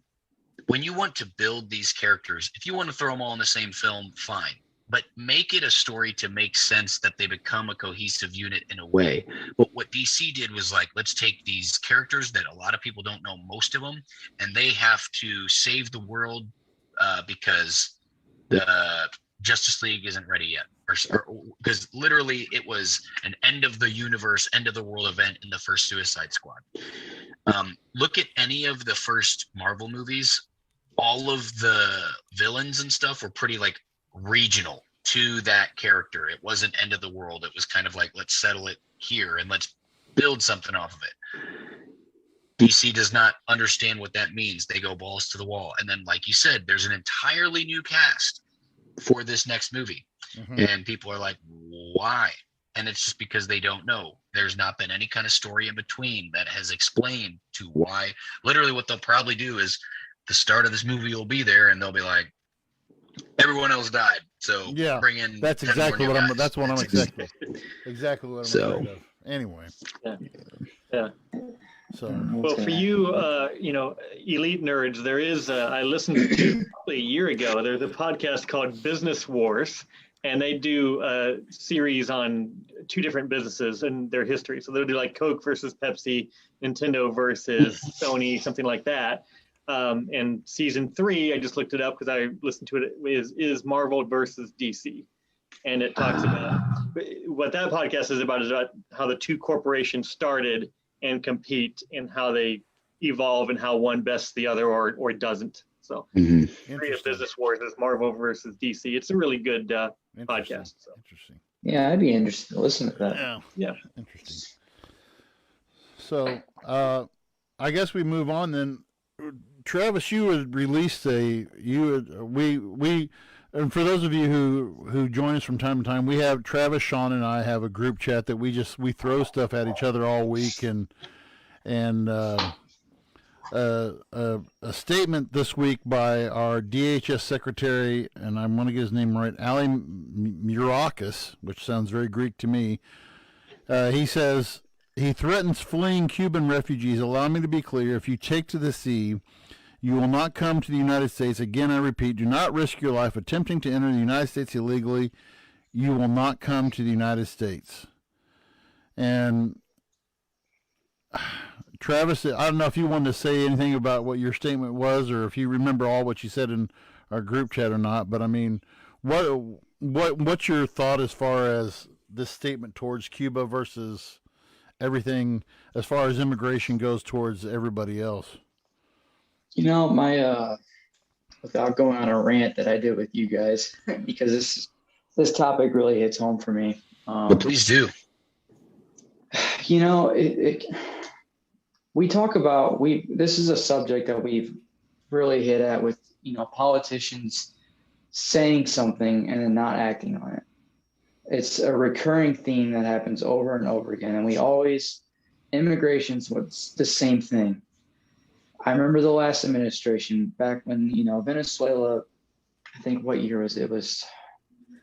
when you want to build these characters, if you want to throw them all in the same film, fine. But make it a story to make sense that they become a cohesive unit in a way. But what DC did was let's take these characters that a lot of people don't know, most of them, and they have to save the world because the Justice League isn't ready yet. Or because literally it was an end of the universe, end of the world event in the first Suicide Squad. Look at any of the first Marvel movies. All of the villains and stuff were pretty regional to that character. It wasn't end of the world. It was kind of let's settle it here and let's build something off of it. DC does not understand what that means. They go balls to the wall. And then, like you said, there's an entirely new cast for this next movie. Mm-hmm. And people are like, why? And it's just because they don't know. There's not been any kind of story in between that has explained to why. Literally what they'll probably do is the start of this movie will be there and they'll be like, everyone else died, so yeah, bring in. That's exactly what I'm. That's what I'm exactly. Exactly what I'm afraid of. Anyway. Yeah. So. Well, for you, elite nerds, there is. I listened to probably a year ago. There's a podcast called Business Wars, and they do a series on two different businesses and their history. So they'll do Coke versus Pepsi, Nintendo versus Sony, something like that. And season 3, I just looked it up because I listened to it, is Marvel versus DC. And it talks about what that podcast is about how the two corporations started and compete and how they evolve and how one bests the other or doesn't. So 3 of Business Wars is Marvel versus DC. It's a really good podcast. So. Interesting. Yeah, I'd be interested to listen to that. Yeah. Interesting. So I guess we move on then. Travis, you had released and for those of you who join us from time to time, we have Travis, Sean, and I have a group chat that we throw stuff at each other all week, and a statement this week by our DHS secretary, and I want to get his name right, Ali Murakis, which sounds very Greek to me. He says, he threatens fleeing Cuban refugees. Allow me to be clear. If you take to the sea, you will not come to the United States. Again, I repeat, do not risk your life attempting to enter the United States illegally. You will not come to the United States. And Travis, I don't know if you wanted to say anything about what your statement was, or if you remember all what you said in our group chat or not. But I mean, what's your thought as far as this statement towards Cuba versus everything as far as immigration goes towards everybody else? My without going on a rant that I did with you guys, because this topic really hits home for me. Please do. We talk about this is a subject that we've really hit at with politicians saying something and then not acting on it. It's a recurring theme that happens over and over again, and immigration's what's the same thing. I remember the last administration back when Venezuela. I think what year was it?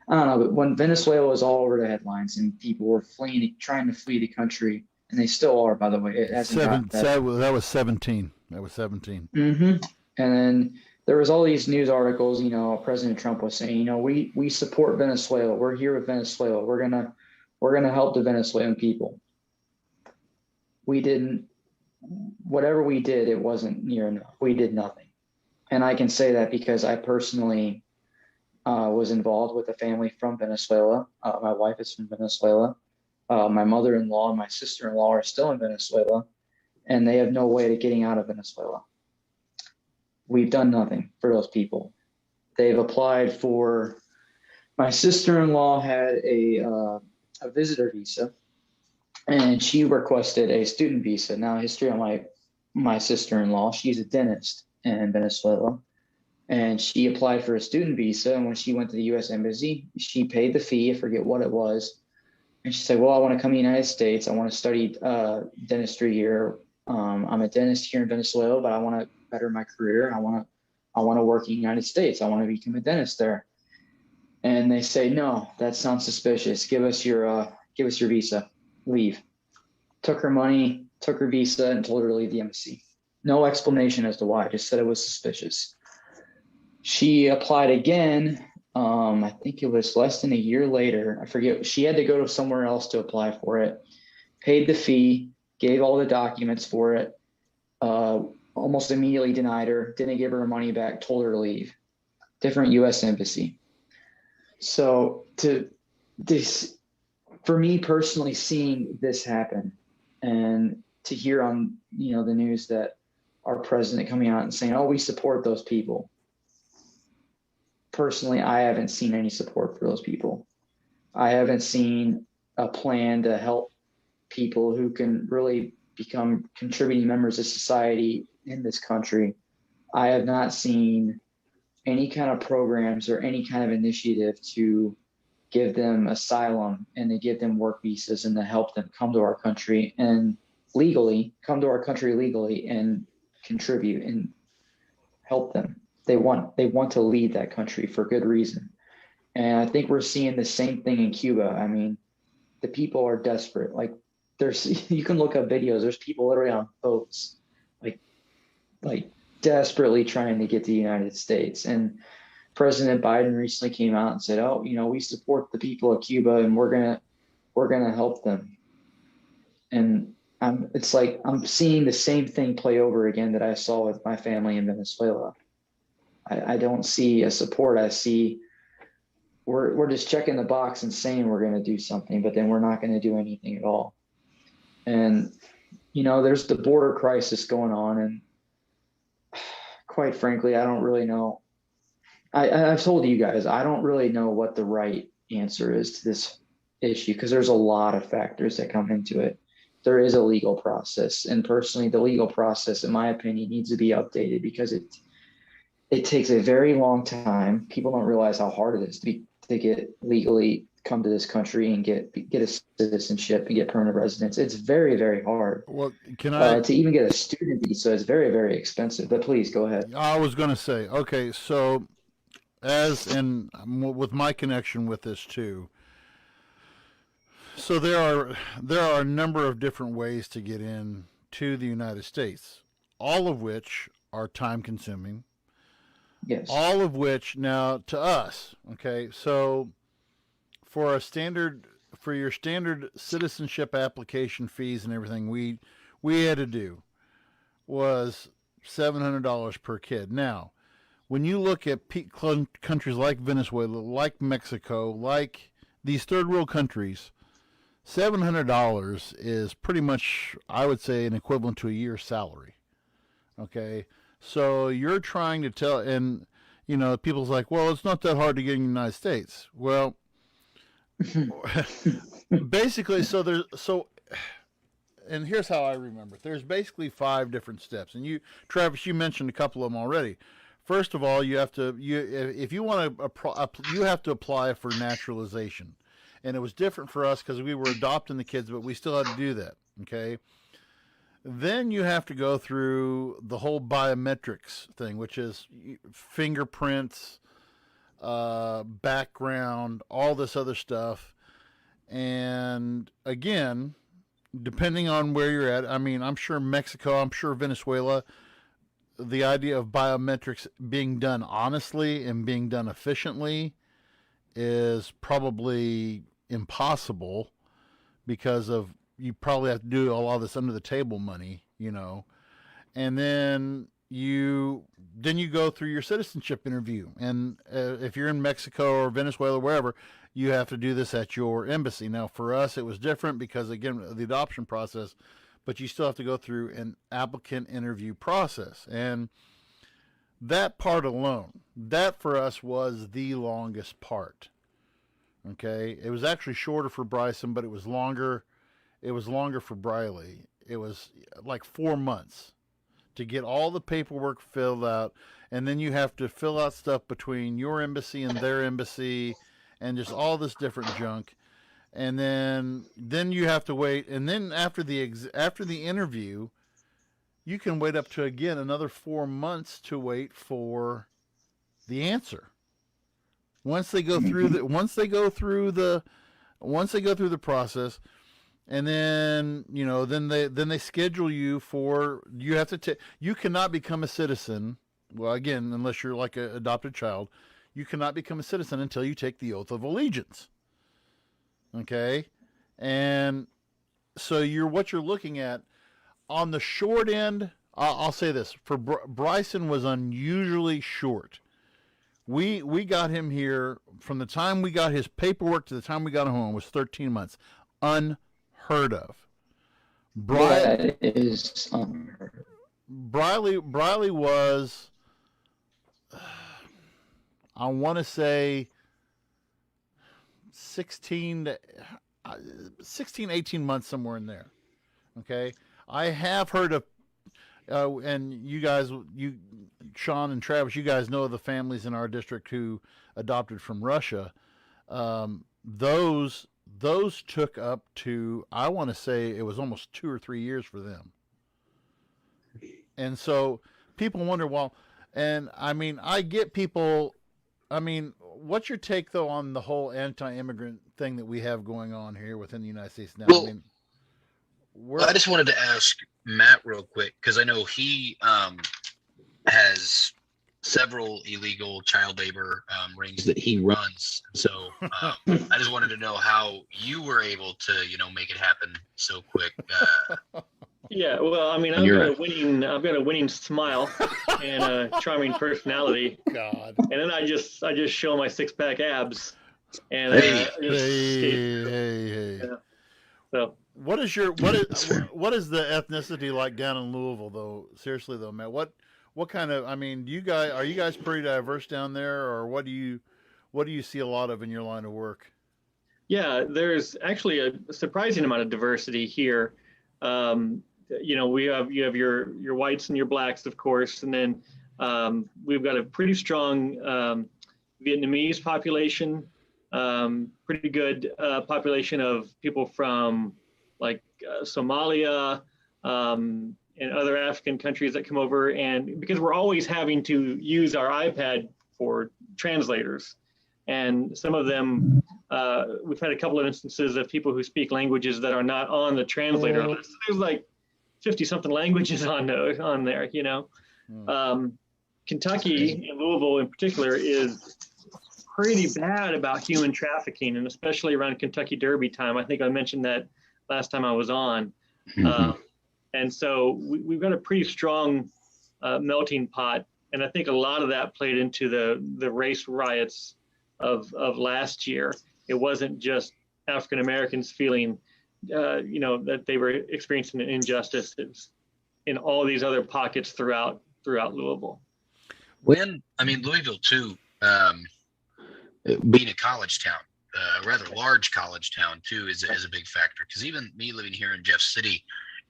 I don't know, but when Venezuela was all over the headlines and people were trying to flee the country, and they still are, by the way. It hasn't gotten better. That was 17. That was 17. Mm-hmm. And then there was all these news articles. President Trump was saying, we support Venezuela. We're here with Venezuela. We're gonna help the Venezuelan people. We didn't. Whatever we did, it wasn't near enough. We did nothing. And I can say that because I personally was involved with a family from Venezuela. My wife is from Venezuela. My mother-in-law and my sister-in-law are still in Venezuela, and they have no way of getting out of Venezuela. We've done nothing for those people. They've applied for. My sister-in-law had a visitor visa, and she requested a student visa. Now, history on my sister-in-law, she's a dentist in Venezuela, and she applied for a student visa. And when she went to the U.S. Embassy, she paid the fee. I forget what it was. And she said, well, I want to come to the United States. I want to study dentistry here. I'm a dentist here in Venezuela, but I want to better my career. I want to work in the United States. I want to become a dentist there. And they say, no, that sounds suspicious. Give us your visa. Leave. Took her money, took her visa, and told her to leave the embassy. No explanation as to why. Just said it was suspicious. She applied again. I think it was less than a year later. I forget. She had to go to somewhere else to apply for it. Paid the fee. Gave all the documents for it. Almost immediately denied her. Didn't give her money back. Told her to leave. Different U.S. embassy. So for me personally, seeing this happen and to hear on, the news that our president coming out and saying, oh, we support those people. Personally, I haven't seen any support for those people. I haven't seen a plan to help people who can really become contributing members of society in this country. I have not seen any kind of programs or any kind of initiative to give them asylum and to give them work visas and to help them come to our country and come to our country legally and contribute and help them. They want to lead that country for good reason. And I think we're seeing the same thing in Cuba. I mean, the people are desperate. Like you can look up videos. There's people literally on boats, like desperately trying to get to the United States. And President Biden recently came out and said, oh, we support the people of Cuba and we're going to help them. And it's like I'm seeing the same thing play over again that I saw with my family in Venezuela. I don't see a support. I see we're just checking the box and saying we're going to do something, but then we're not going to do anything at all. And, there's the border crisis going on. And quite frankly, I don't really know. I've told you guys, I don't really know what the right answer is to this issue because there's a lot of factors that come into it. There is a legal process. And personally, the legal process, in my opinion, needs to be updated because it takes a very long time. People don't realize how hard it is to get legally come to this country and get a citizenship and get permanent residence. It's very, very hard. Well, can I to even get a student visa is very, very expensive. But please go ahead. I was going to say, okay, so with my connection with this too. So there are a number of different ways to get in to the United States, all of which are time consuming. Yes. All of which now to us, okay, so for your standard citizenship application fees and everything we had to do was $700 per kid. Now, when you look at countries like Venezuela, like Mexico, like these third world countries, $700 is pretty much, I would say, an equivalent to a year's salary. Okay, so you're trying to tell, and people's like, well, it's not that hard to get in the United States. Well, basically, and here's how I remember it. There's basically 5 different steps, and Travis, you mentioned a couple of them already. First of all, you have to you have to apply for naturalization, and it was different for us because we were adopting the kids, but we still had to do that. Okay. Then you have to go through the whole biometrics thing, which is fingerprints, background, all this other stuff. And again, depending on where you're at, I mean, I'm sure Mexico, I'm sure Venezuela, the idea of biometrics being done honestly and being done efficiently is probably impossible because you probably have to do a lot of this under the table money, and then then you go through your citizenship interview, and if you're in Mexico or Venezuela or wherever, you have to do this at your embassy. Now, for us, it was different because, again, the adoption process, but you still have to go through an applicant interview process. And that part alone, that for us was the longest part. Okay, it was actually shorter for Bryson, but it was longer. It was longer for Briley. It was like 4 months to get all the paperwork filled out, and then you have to fill out stuff between your embassy and their embassy, and just all this different junk. And then you have to wait, and then after the interview, you can wait up to, again, another 4 months to wait for the answer. Once they go through the process, and then then they schedule you for, you have to you cannot become a citizen. Well, again, unless you're like an adopted child, you cannot become a citizen until you take the oath of allegiance. Okay, and so what you're looking at on the short end. I'll say this: for Bryson was unusually short. We got him here from the time we got his paperwork to the time we got him home was 13 months. Unheard of. That is unheard of. Briley was, I want to say 16, 18 months, somewhere in there. Okay. I have heard of, and you guys, Sean and Travis, you guys know the families in our district who adopted from Russia. Those took up to, I want to say it was almost 2 or 3 years for them. And so people wonder, well, and I mean, I get people, I mean, what's your take though on the whole anti-immigrant thing that we have going on here within the United States now? Well, I mean, I just wanted to ask Matt real quick, because I know he has several illegal child labor rings that he runs. So I just wanted to know how you were able to, make it happen so quick. Yeah, well, I mean, I've got a winning smile and a charming personality. God. And then I just show my 6-pack abs, and Hey. Yeah. So What is the ethnicity like down in Louisville though? Seriously though, Matt, what kind of, I mean, are you guys pretty diverse down there, or what do you see a lot of in your line of work? yeah, there's actually a surprising amount of diversity here. You have your whites and your blacks, of course, and then we've got a pretty strong Vietnamese population, pretty good population of people from like Somalia and other African countries that come over, and because we're always having to use our iPad for translators, and some of them, we've had a couple of instances of people who speak languages that are not on the translator list. There's like 50-something languages on there, Kentucky and Louisville in particular is pretty bad about human trafficking, and especially around Kentucky Derby time. I think I mentioned that last time I was on. And so we've got a pretty strong melting pot. And I think a lot of that played into the race riots of last year. It wasn't just African Americans feeling, that they were experiencing an injustice. It's in all these other pockets throughout Louisville. Louisville too, being a college town, a rather large college town too, is a big factor. Because even me living here in Jeff City,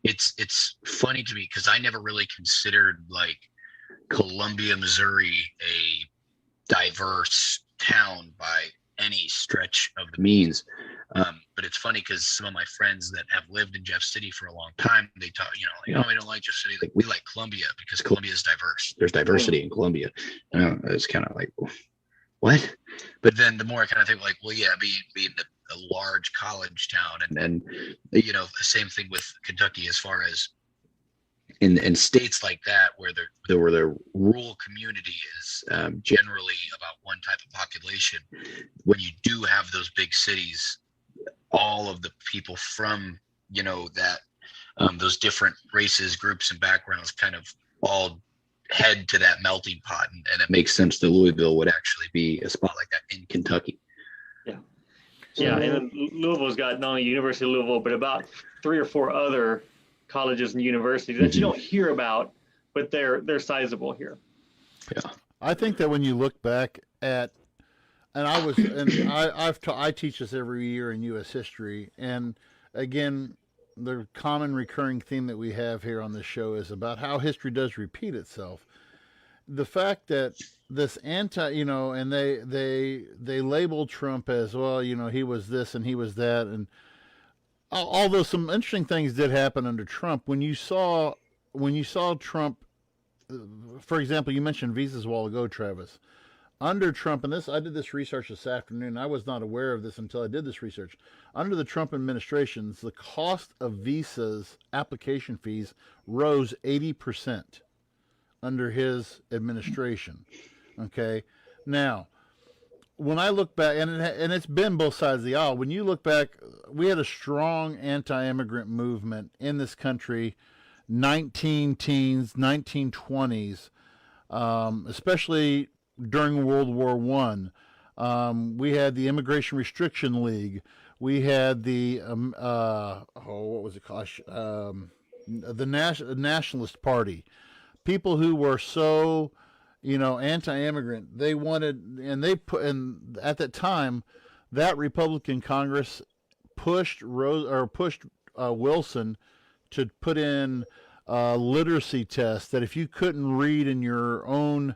it's funny to me because I never really considered like Columbia, Missouri, a diverse town by any stretch of the means. But it's funny because some of my friends that have lived in Jeff City for a long time, they talk, we don't like Jeff City. Like, we like Columbia because Columbia is diverse. There's diversity in Columbia. It's kind of like, what? But then the more I kind of think like, well, yeah, being a large college town, and the same thing with Kentucky as far as in states like that where the rural community is generally about one type of population. When you do have those big cities, all of the people from that those different races, groups, and backgrounds kind of all head to that melting pot, and it makes sense that Louisville would actually be a spot like that in Kentucky. Yeah. Yeah, and then Louisville's got not only University of Louisville, but about 3 or 4 other colleges and universities that you don't hear about, but they're sizable here. Yeah. I think that when you look back at, I teach this every year in U.S. history, and again, the common recurring theme that we have here on this show is about how history does repeat itself. The fact that this and they labeled Trump as, well, he was this and he was that, and although some interesting things did happen under Trump, when you saw Trump, for example, you mentioned visas a while ago, Travis. Under Trump, and I did this research this afternoon. I was not aware of this until I did this research. Under the Trump administrations, the cost of visas application fees rose 80% under his administration. Okay, now when I look back, and it's been both sides of the aisle. When you look back, we had a strong anti-immigrant movement in this country, 1920s, especially during World War I. We had the Immigration Restriction League. We had the what was it called? The Nationalist Party. People who were so, anti-immigrant. They wanted, and at that time, that Republican Congress pushed Wilson to put in a literacy test that if you couldn't read in your own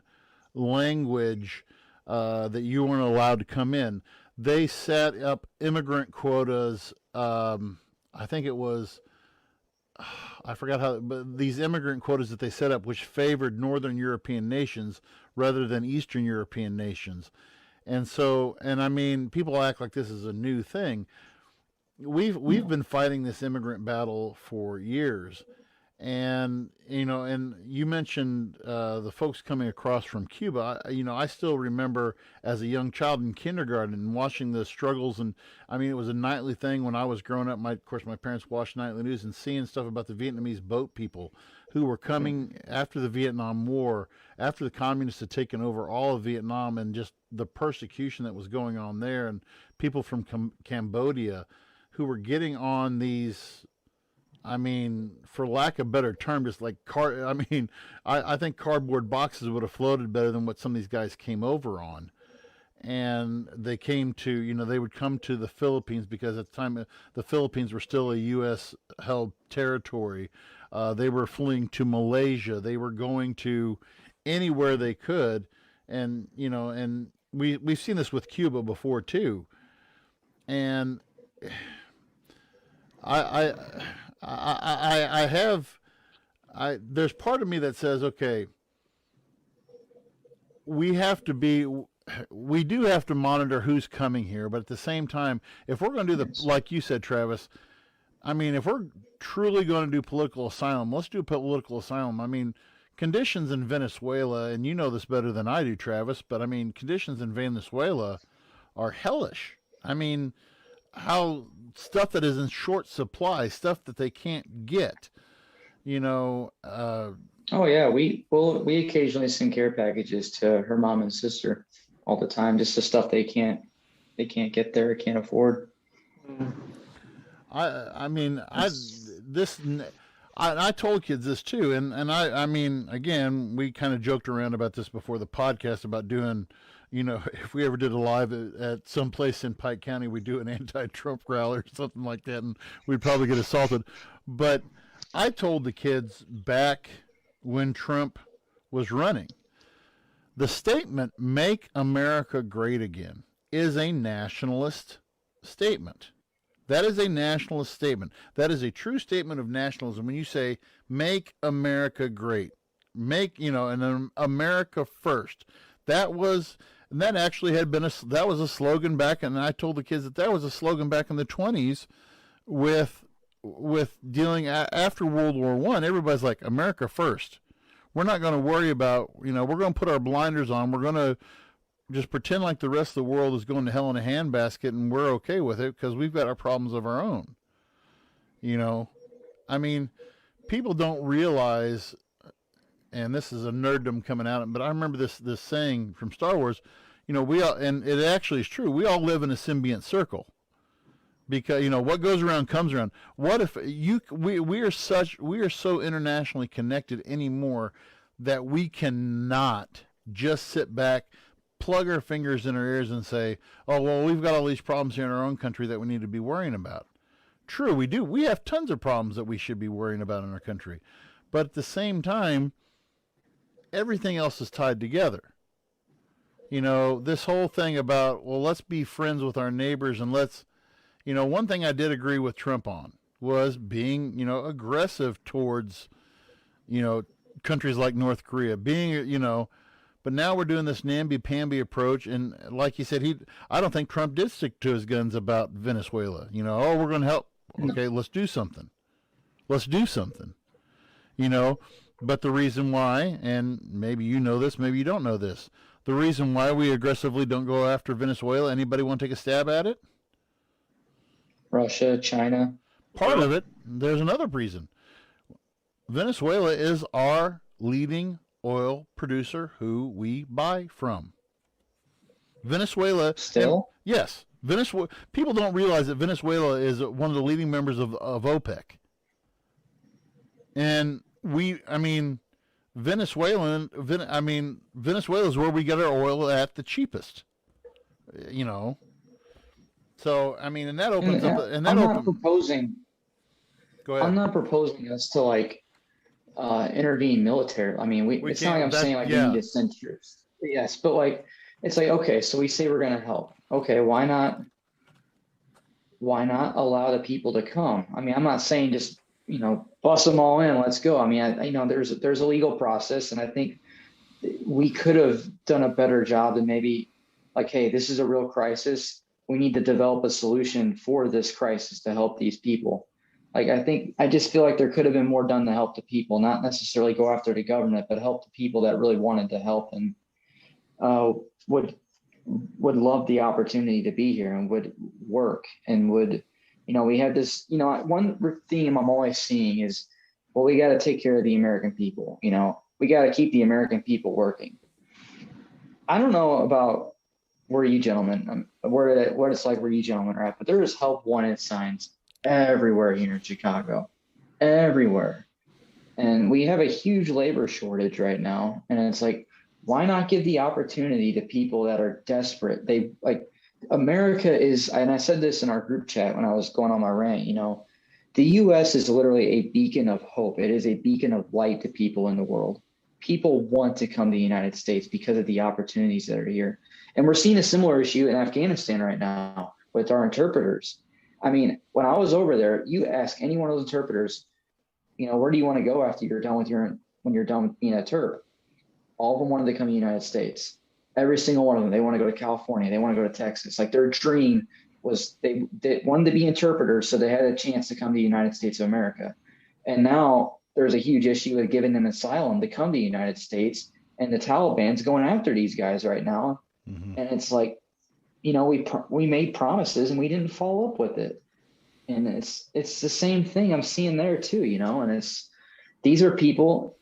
language, that you weren't allowed to come in. They set up immigrant quotas. I think it was, I forgot how, but these immigrant quotas that they set up, which favored Northern European nations rather than Eastern European nations. And so, I mean, people act like this is a new thing. We've been fighting this immigrant battle for years. And you mentioned the folks coming across from Cuba. I still remember as a young child in kindergarten and watching the struggles, and I mean, it was a nightly thing when I was growing up. Of course, my parents watched nightly news and seeing stuff about the Vietnamese boat people who were coming after the Vietnam War, after the communists had taken over all of Vietnam, and just the persecution that was going on there, and people from Cambodia who were getting on these. I mean, for lack of a better term, just like I think cardboard boxes would have floated better than what some of these guys came over on. And they came to, they would come to the Philippines because at the time the Philippines were still a U.S. held territory. They were fleeing to Malaysia. They were going to anywhere they could. And, and we've seen this with Cuba before too. And there's part of me that says, okay, we do have to monitor who's coming here, but at the same time, if we're going to do like you said, Travis, I mean, if we're truly going to do political asylum, let's do political asylum. I mean, conditions in Venezuela, and you know this better than I do, Travis, but I mean, conditions in Venezuela are hellish. I mean, how stuff that is in short supply, stuff that they can't get, oh yeah, we occasionally send care packages to her mom and sister all the time, just the stuff they can't get there, can't afford. I told kids this too, and I mean, again, we kind of joked around about this before the podcast about doing, if we ever did a live at some place in Pike County, we'd do an anti-Trump rally or something like that, and we'd probably get assaulted. But I told the kids back when Trump was running, the statement, "Make America Great Again," is a nationalist statement. That is a nationalist statement. That is a true statement of nationalism. When you say, "Make America Great," and America first. That actually had been that was a slogan back, and I told the kids that was a slogan back in the 20s with dealing after World War I. Everybody's like, America first. We're not going to worry about, we're going to put our blinders on. We're going to just pretend like the rest of the world is going to hell in a handbasket, and we're okay with it because we've got our problems of our own. I mean, people don't realize and this is a nerddom coming out, but I remember this saying from Star Wars. We all, and it actually is true. We all live in a symbiont circle, because what goes around comes around. What if we are so internationally connected anymore that we cannot just sit back, plug our fingers in our ears, and say, "Oh well, we've got all these problems here in our own country that we need to be worrying about." True, we do. We have tons of problems that we should be worrying about in our country, but at the same time, everything else is tied together. This whole thing about, well, let's be friends with our neighbors, and one thing I did agree with Trump on was being, aggressive towards, countries like North Korea, but now we're doing this namby-pamby approach, and like he said, I don't think Trump did stick to his guns about Venezuela. Oh, we're going to help. Okay, let's do something. But the reason why, and maybe you know this, maybe you don't know this, the reason why we aggressively don't go after Venezuela, anybody want to take a stab at it? Russia, China. Part of it, there's another reason. Venezuela is our leading oil producer who we buy from. Venezuela. Still? Yes. Venezuela. People don't realize that Venezuela is one of the leading members of OPEC. And Venezuela is where we get our oil at the cheapest. So, and that opens up. I'm not proposing. Go ahead. I'm not proposing us to intervene militarily. It's not like I'm saying we need to send troops. Yes, but it's okay, so we say we're going to help. Okay, why not allow the people to come? I'm not saying just, bust them all in, let's go. There's a legal process, and I think we could have done a better job than maybe hey, this is a real crisis. We need to develop a solution for this crisis to help these people. I just feel like there could have been more done to help the people, not necessarily go after the government, but help the people that really wanted to help and would love the opportunity to be here and would work and would, we had this, one theme I'm always seeing is, well, we got to take care of the American people. We got to keep the American people working. I don't know about where you gentlemen, what it's like where you gentlemen are at, but there is help wanted signs everywhere here in Chicago, everywhere. And we have a huge labor shortage right now. And it's why not give the opportunity to people that are desperate? America is, and I said this in our group chat when I was going on my rant, the U.S. is literally a beacon of hope. It is a beacon of light to people in the world. People want to come to the United States because of the opportunities that are here. And we're seeing a similar issue in Afghanistan right now with our interpreters. When I was over there, you ask any one of those interpreters, where do you want to go after you're done when you're done with being a Terp? All of them wanted to come to the United States. Every single one of them. They want to go to California. They want to go to Texas. Their dream was they wanted to be interpreters, so they had a chance to come to the United States of America. And now there's a huge issue with giving them asylum to come to the United States, and the Taliban's going after these guys right now. Mm-hmm. And it's we made promises and we didn't follow up with it. And it's the same thing I'm seeing there too, and these are people,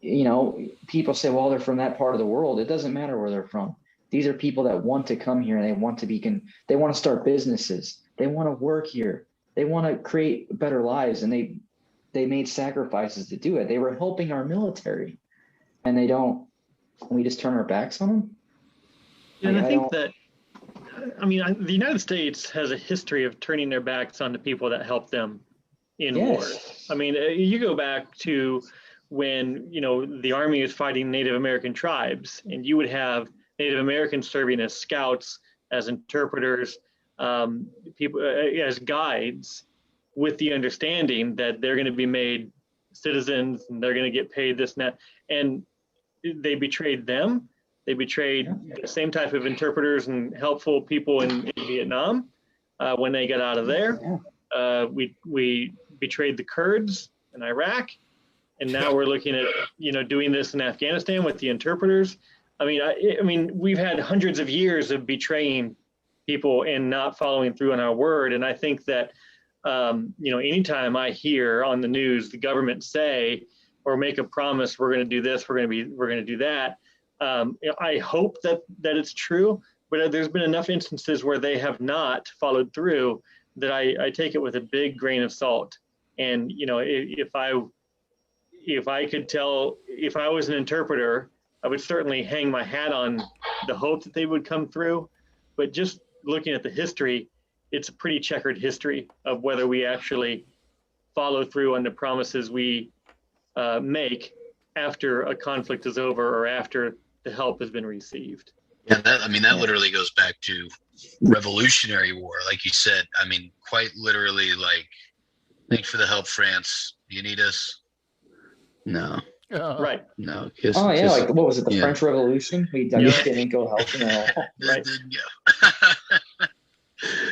people say, well, they're from that part of the world. It doesn't matter where they're from. These are people that want to come here and they want to start businesses. They want to work here. They want to create better lives. And they made sacrifices to do it. They were helping our military, and we just turn our backs on them. And I think that, the United States has a history of turning their backs on the people that help them in wars. You go back to when, the Army is fighting Native American tribes, and you would have Native Americans serving as scouts, as interpreters, people as guides, with the understanding that they're going to be made citizens and they're going to get paid this and that. And they betrayed them. They betrayed the same type of interpreters and helpful people in Vietnam when they got out of there. We betrayed the Kurds in Iraq, and now we're looking at doing this in Afghanistan with the interpreters. We've had hundreds of years of betraying people and not following through on our word. And I think that anytime I hear on the news the government say, or make a promise, we're going to do this, we're going to do that. I hope that it's true, but there's been enough instances where they have not followed through that I take it with a big grain of salt. And if I could tell, if I was an interpreter, I would certainly hang my hat on the hope that they would come through. But just looking at the history, it's a pretty checkered history of whether we actually follow through on the promises we make after a conflict is over or after the help has been received. Yeah, that literally goes back to Revolutionary War, like you said. I mean, quite literally, like, thanks for the help, France. Do you need us? No. Right. No. Like what was it? The French Revolution? We didn't go help them at all. Right.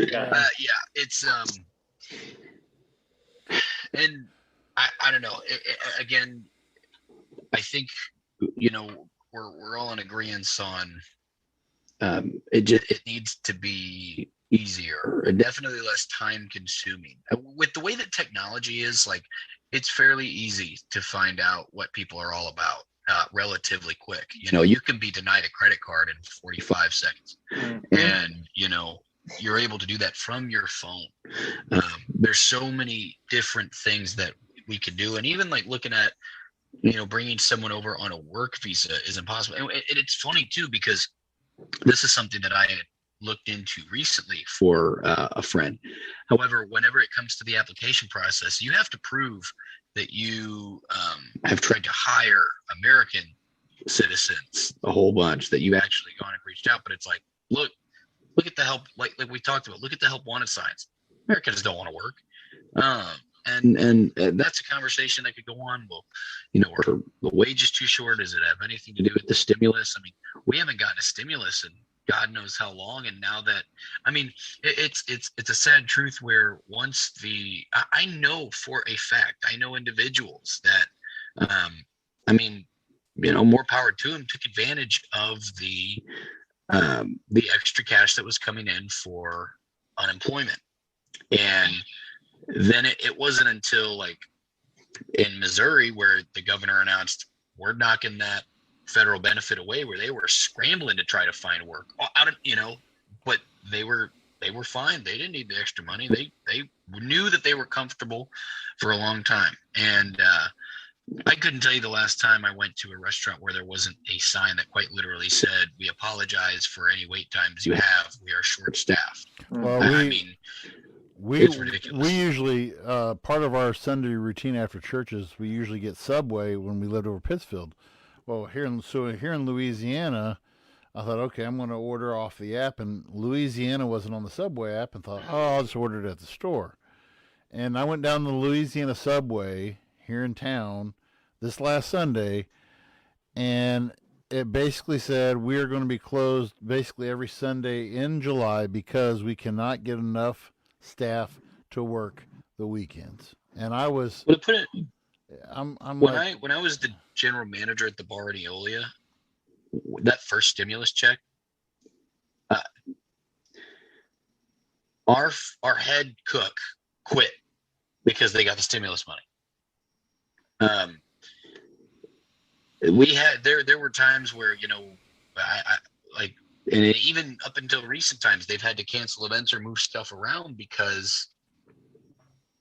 Yeah. It's and I don't know. Again, I think we're all in agreement on it needs to be easier, definitely less time consuming. With the way that technology is, like, it's fairly easy to find out what people are all about relatively quick. You can be denied a credit card in 45 seconds, and you're able to do that from your phone. There's so many different things that we could do, and even like looking at bringing someone over on a work visa is impossible. And it's funny too, because this is something that I had looked into recently for a friend. However, whenever it comes to the application process, you have to prove that you have tried to hire American citizens, a whole bunch, that you've actually gone and reached out. But it's like, look at the help, like we talked about, look at the help wanted signs. Americans don't want to work. And that's a conversation that could go on. Well, are the wages too short? Does it have anything to do with the stimulus? I mean, we haven't gotten a stimulus in God knows how long. And now that, I mean, it's a sad truth where once I know for a fact, I know individuals that, more power to them, took advantage of the extra cash that was coming in for unemployment. And then it wasn't until, like, in Missouri where the governor announced, we're knocking that federal benefit away, where they were scrambling to try to find work. But they were fine. They didn't need the extra money. They knew that they were comfortable for a long time. And I couldn't tell you the last time I went to a restaurant where there wasn't a sign that quite literally said, "We apologize for any wait times you have. We are short-staffed." Well, it's ridiculous. We usually, part of our Sunday routine after churches, we usually get Subway when we lived over Pittsfield. Well, here in Louisiana, I thought, okay, I'm going to order off the app, and Louisiana wasn't on the Subway app, and thought, I'll just order it at the store. And I went down the Louisiana Subway here in town this last Sunday, and it basically said we are going to be closed basically every Sunday in July because we cannot get enough staff to work the weekends. And I was, when I was the general manager at the bar in Eolia, that first stimulus check, our head cook quit because they got the stimulus money. We had there were times where and even up until recent times, they've had to cancel events or move stuff around because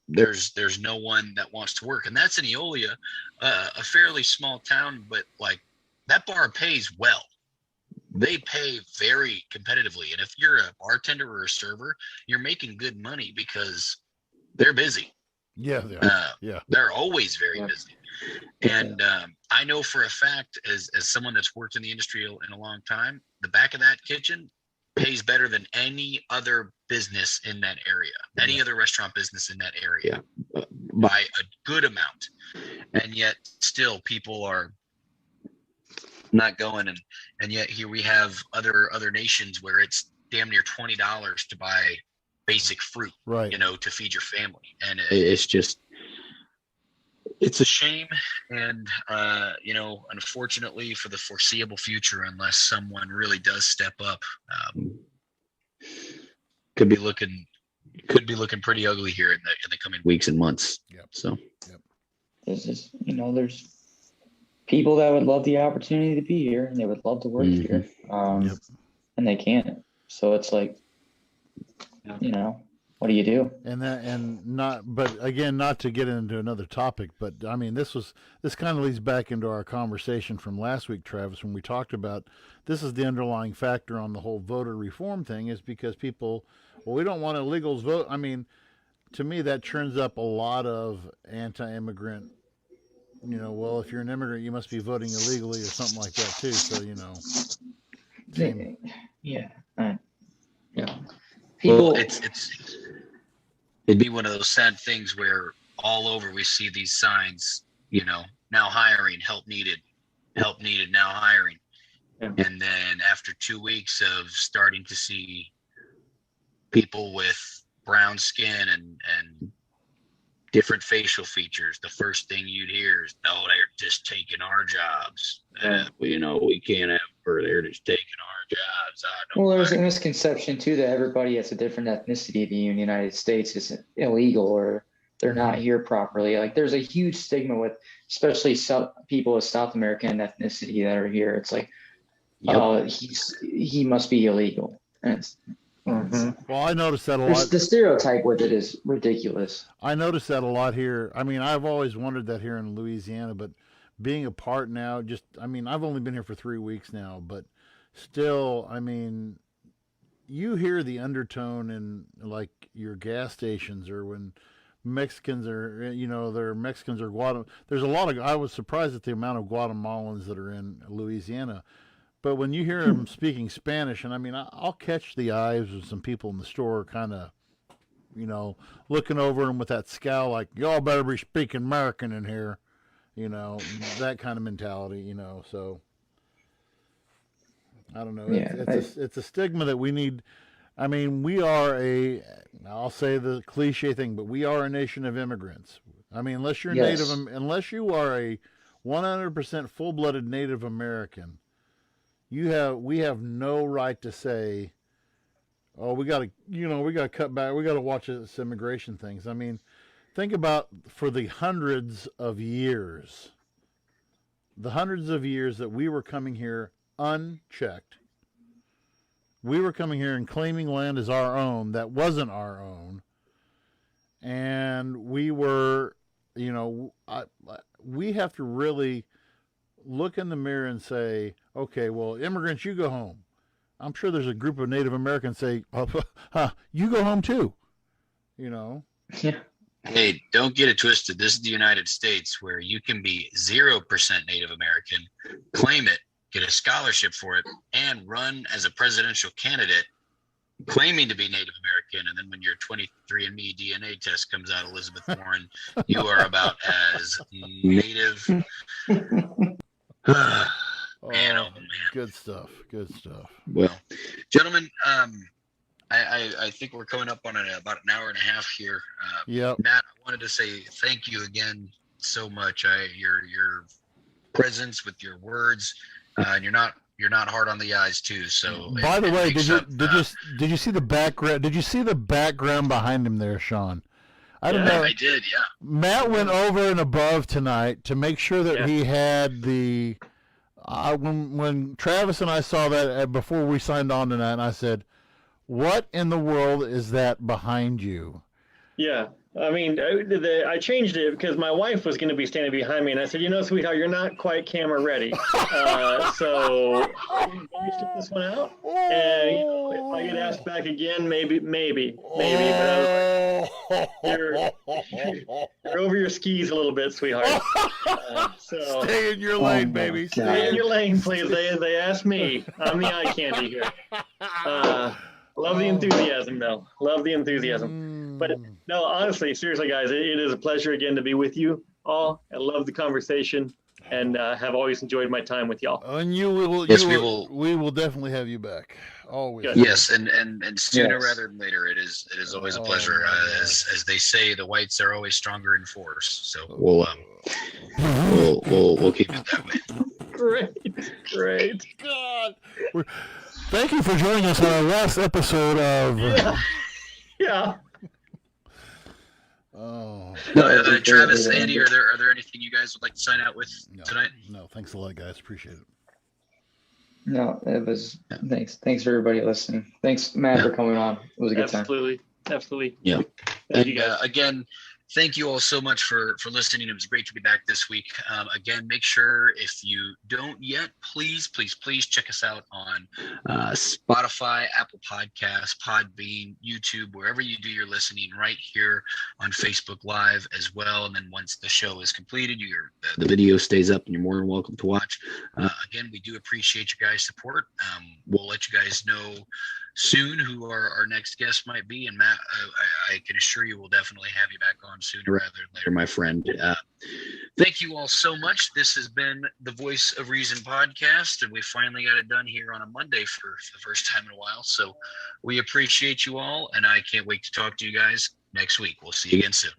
there's no one that wants to work. And that's in Eolia, a fairly small town, but like that bar pays well. They pay very competitively. And if you're a bartender or a server, you're making good money because they're busy. Yeah, they are. They're always very busy. And I know for a fact, as someone that's worked in the industry in a long time, the back of that kitchen pays better than any other business in that area, any other restaurant business in that area, by a good amount. And yet still people are not going. And yet here we have other nations where it's damn near $20 to buy basic fruit, right? To feed your family. And it's just, it's a shame. And, unfortunately for the foreseeable future, unless someone really does step up, could be looking pretty ugly here in the coming weeks and months. Yep. So, There's people that would love the opportunity to be here and they would love to work here, and they can't. So it's like, what do you do? But again, not to get into another topic, but I mean, this kind of leads back into our conversation from last week, Travis, when we talked about this is the underlying factor on the whole voter reform thing, is because people, we don't want illegals vote. I mean, to me, that churns up a lot of anti-immigrant. Well, if you're an immigrant, you must be voting illegally or something like that too. So Yeah. People, well, it'd be one of those sad things where all over we see these signs, now hiring, help needed, now hiring. Yeah. And then after 2 weeks of starting to see people with brown skin and different facial features, the first thing you'd hear is, "Oh, they're just taking our jobs. We can't have her. They're just taking our jobs." Well, there's a misconception too that everybody that's a different ethnicity in the United States is illegal or they're not here properly. Like, there's a huge stigma with, especially people of South American ethnicity that are here. It's like, he must be illegal. And it's, well, I noticed that a lot. The stereotype with it is ridiculous. I noticed that a lot here. I mean, I've always wondered that here in Louisiana, but being a part now, I've only been here for 3 weeks now, but still, I mean, you hear the undertone in like your gas stations or when Mexicans are, they're Mexicans or Guatemala. There's a lot of, I was surprised at the amount of Guatemalans that are in Louisiana. But when you hear them speaking Spanish, and I mean, I'll catch the eyes of some people in the store kind of, looking over them with that scowl like, y'all better be speaking American in here, that kind of mentality, so I don't know. It's a stigma that we need. I mean, we are I'll say the cliche thing, but we are a nation of immigrants. I mean, unless you're unless you are a 100% full-blooded Native American, we have no right to say, oh, we got to cut back. We got to watch this immigration things. I mean, think about for the hundreds of years that we were coming here unchecked. We were coming here and claiming land as our own that wasn't our own. And we were, we have to really look in the mirror and say, okay, well, immigrants, you go home. I'm sure there's a group of Native Americans say, you go home too, Yeah. Hey, don't get it twisted. This is the United States where you can be 0% Native American, claim it, get a scholarship for it, and run as a presidential candidate claiming to be Native American. And then when your 23andMe DNA test comes out, Elizabeth Warren, you are about as Native. Man, oh man. Good stuff. Well, gentlemen, I think we're coming up on about an hour and a half here. Yep. Matt, I wanted to say thank you again so much. Your presence with your words, and you're not hard on the eyes too. So by the way, did you see the background? Did you see the background behind him there, Sean? I don't know. I did. Yeah. Matt went over and above tonight to make sure that he had the. When Travis and I saw that before we signed on tonight, I said, "What in the world is that behind you?" Yeah. I mean, I changed it because my wife was going to be standing behind me, and I said, sweetheart, you're not quite camera ready. So let me strip this one out. And if I get asked back again, maybe. But I was like, you're over your skis a little bit, sweetheart. So stay in your lane, baby. Stay in your lane, please. They asked me. I'm the eye candy here. Love the enthusiasm, though. Love the enthusiasm. But no, honestly, seriously, guys, it is a pleasure again to be with you all. I love the conversation and have always enjoyed my time with y'all. And we will definitely have you back. Always. Good. Yes, and sooner rather than later. It is always a pleasure. As they say, the whites are always stronger in force. So we'll keep it that way. Great. God. Thank you for joining us on our last episode of. Yeah. Oh. No, Travis, Andy, are there anything you guys would like to sign out with tonight? No, thanks a lot, guys. Appreciate it. No, it was thanks for everybody listening. Thanks, Matt, for coming on. It was a good time. Absolutely. Yeah. Thank you guys. Again, thank you all so much for listening. It was great to be back this week. Again, make sure if you don't yet, please check us out on Spotify, Apple Podcasts, Podbean, YouTube, wherever you do your listening, right here on Facebook Live as well. And then once the show is completed, the video stays up and you're more than welcome to watch. Again, we do appreciate your guys' support. We'll let you guys know soon who our next guest might be, and Matt, I can assure you we'll definitely have you back on sooner rather than later, my friend. Thank you all so much. This has been the Voice of Reason podcast, and we finally got it done here on a Monday for the first time in a while. So we appreciate you all, and I can't wait to talk to you guys next week. We'll see you again soon.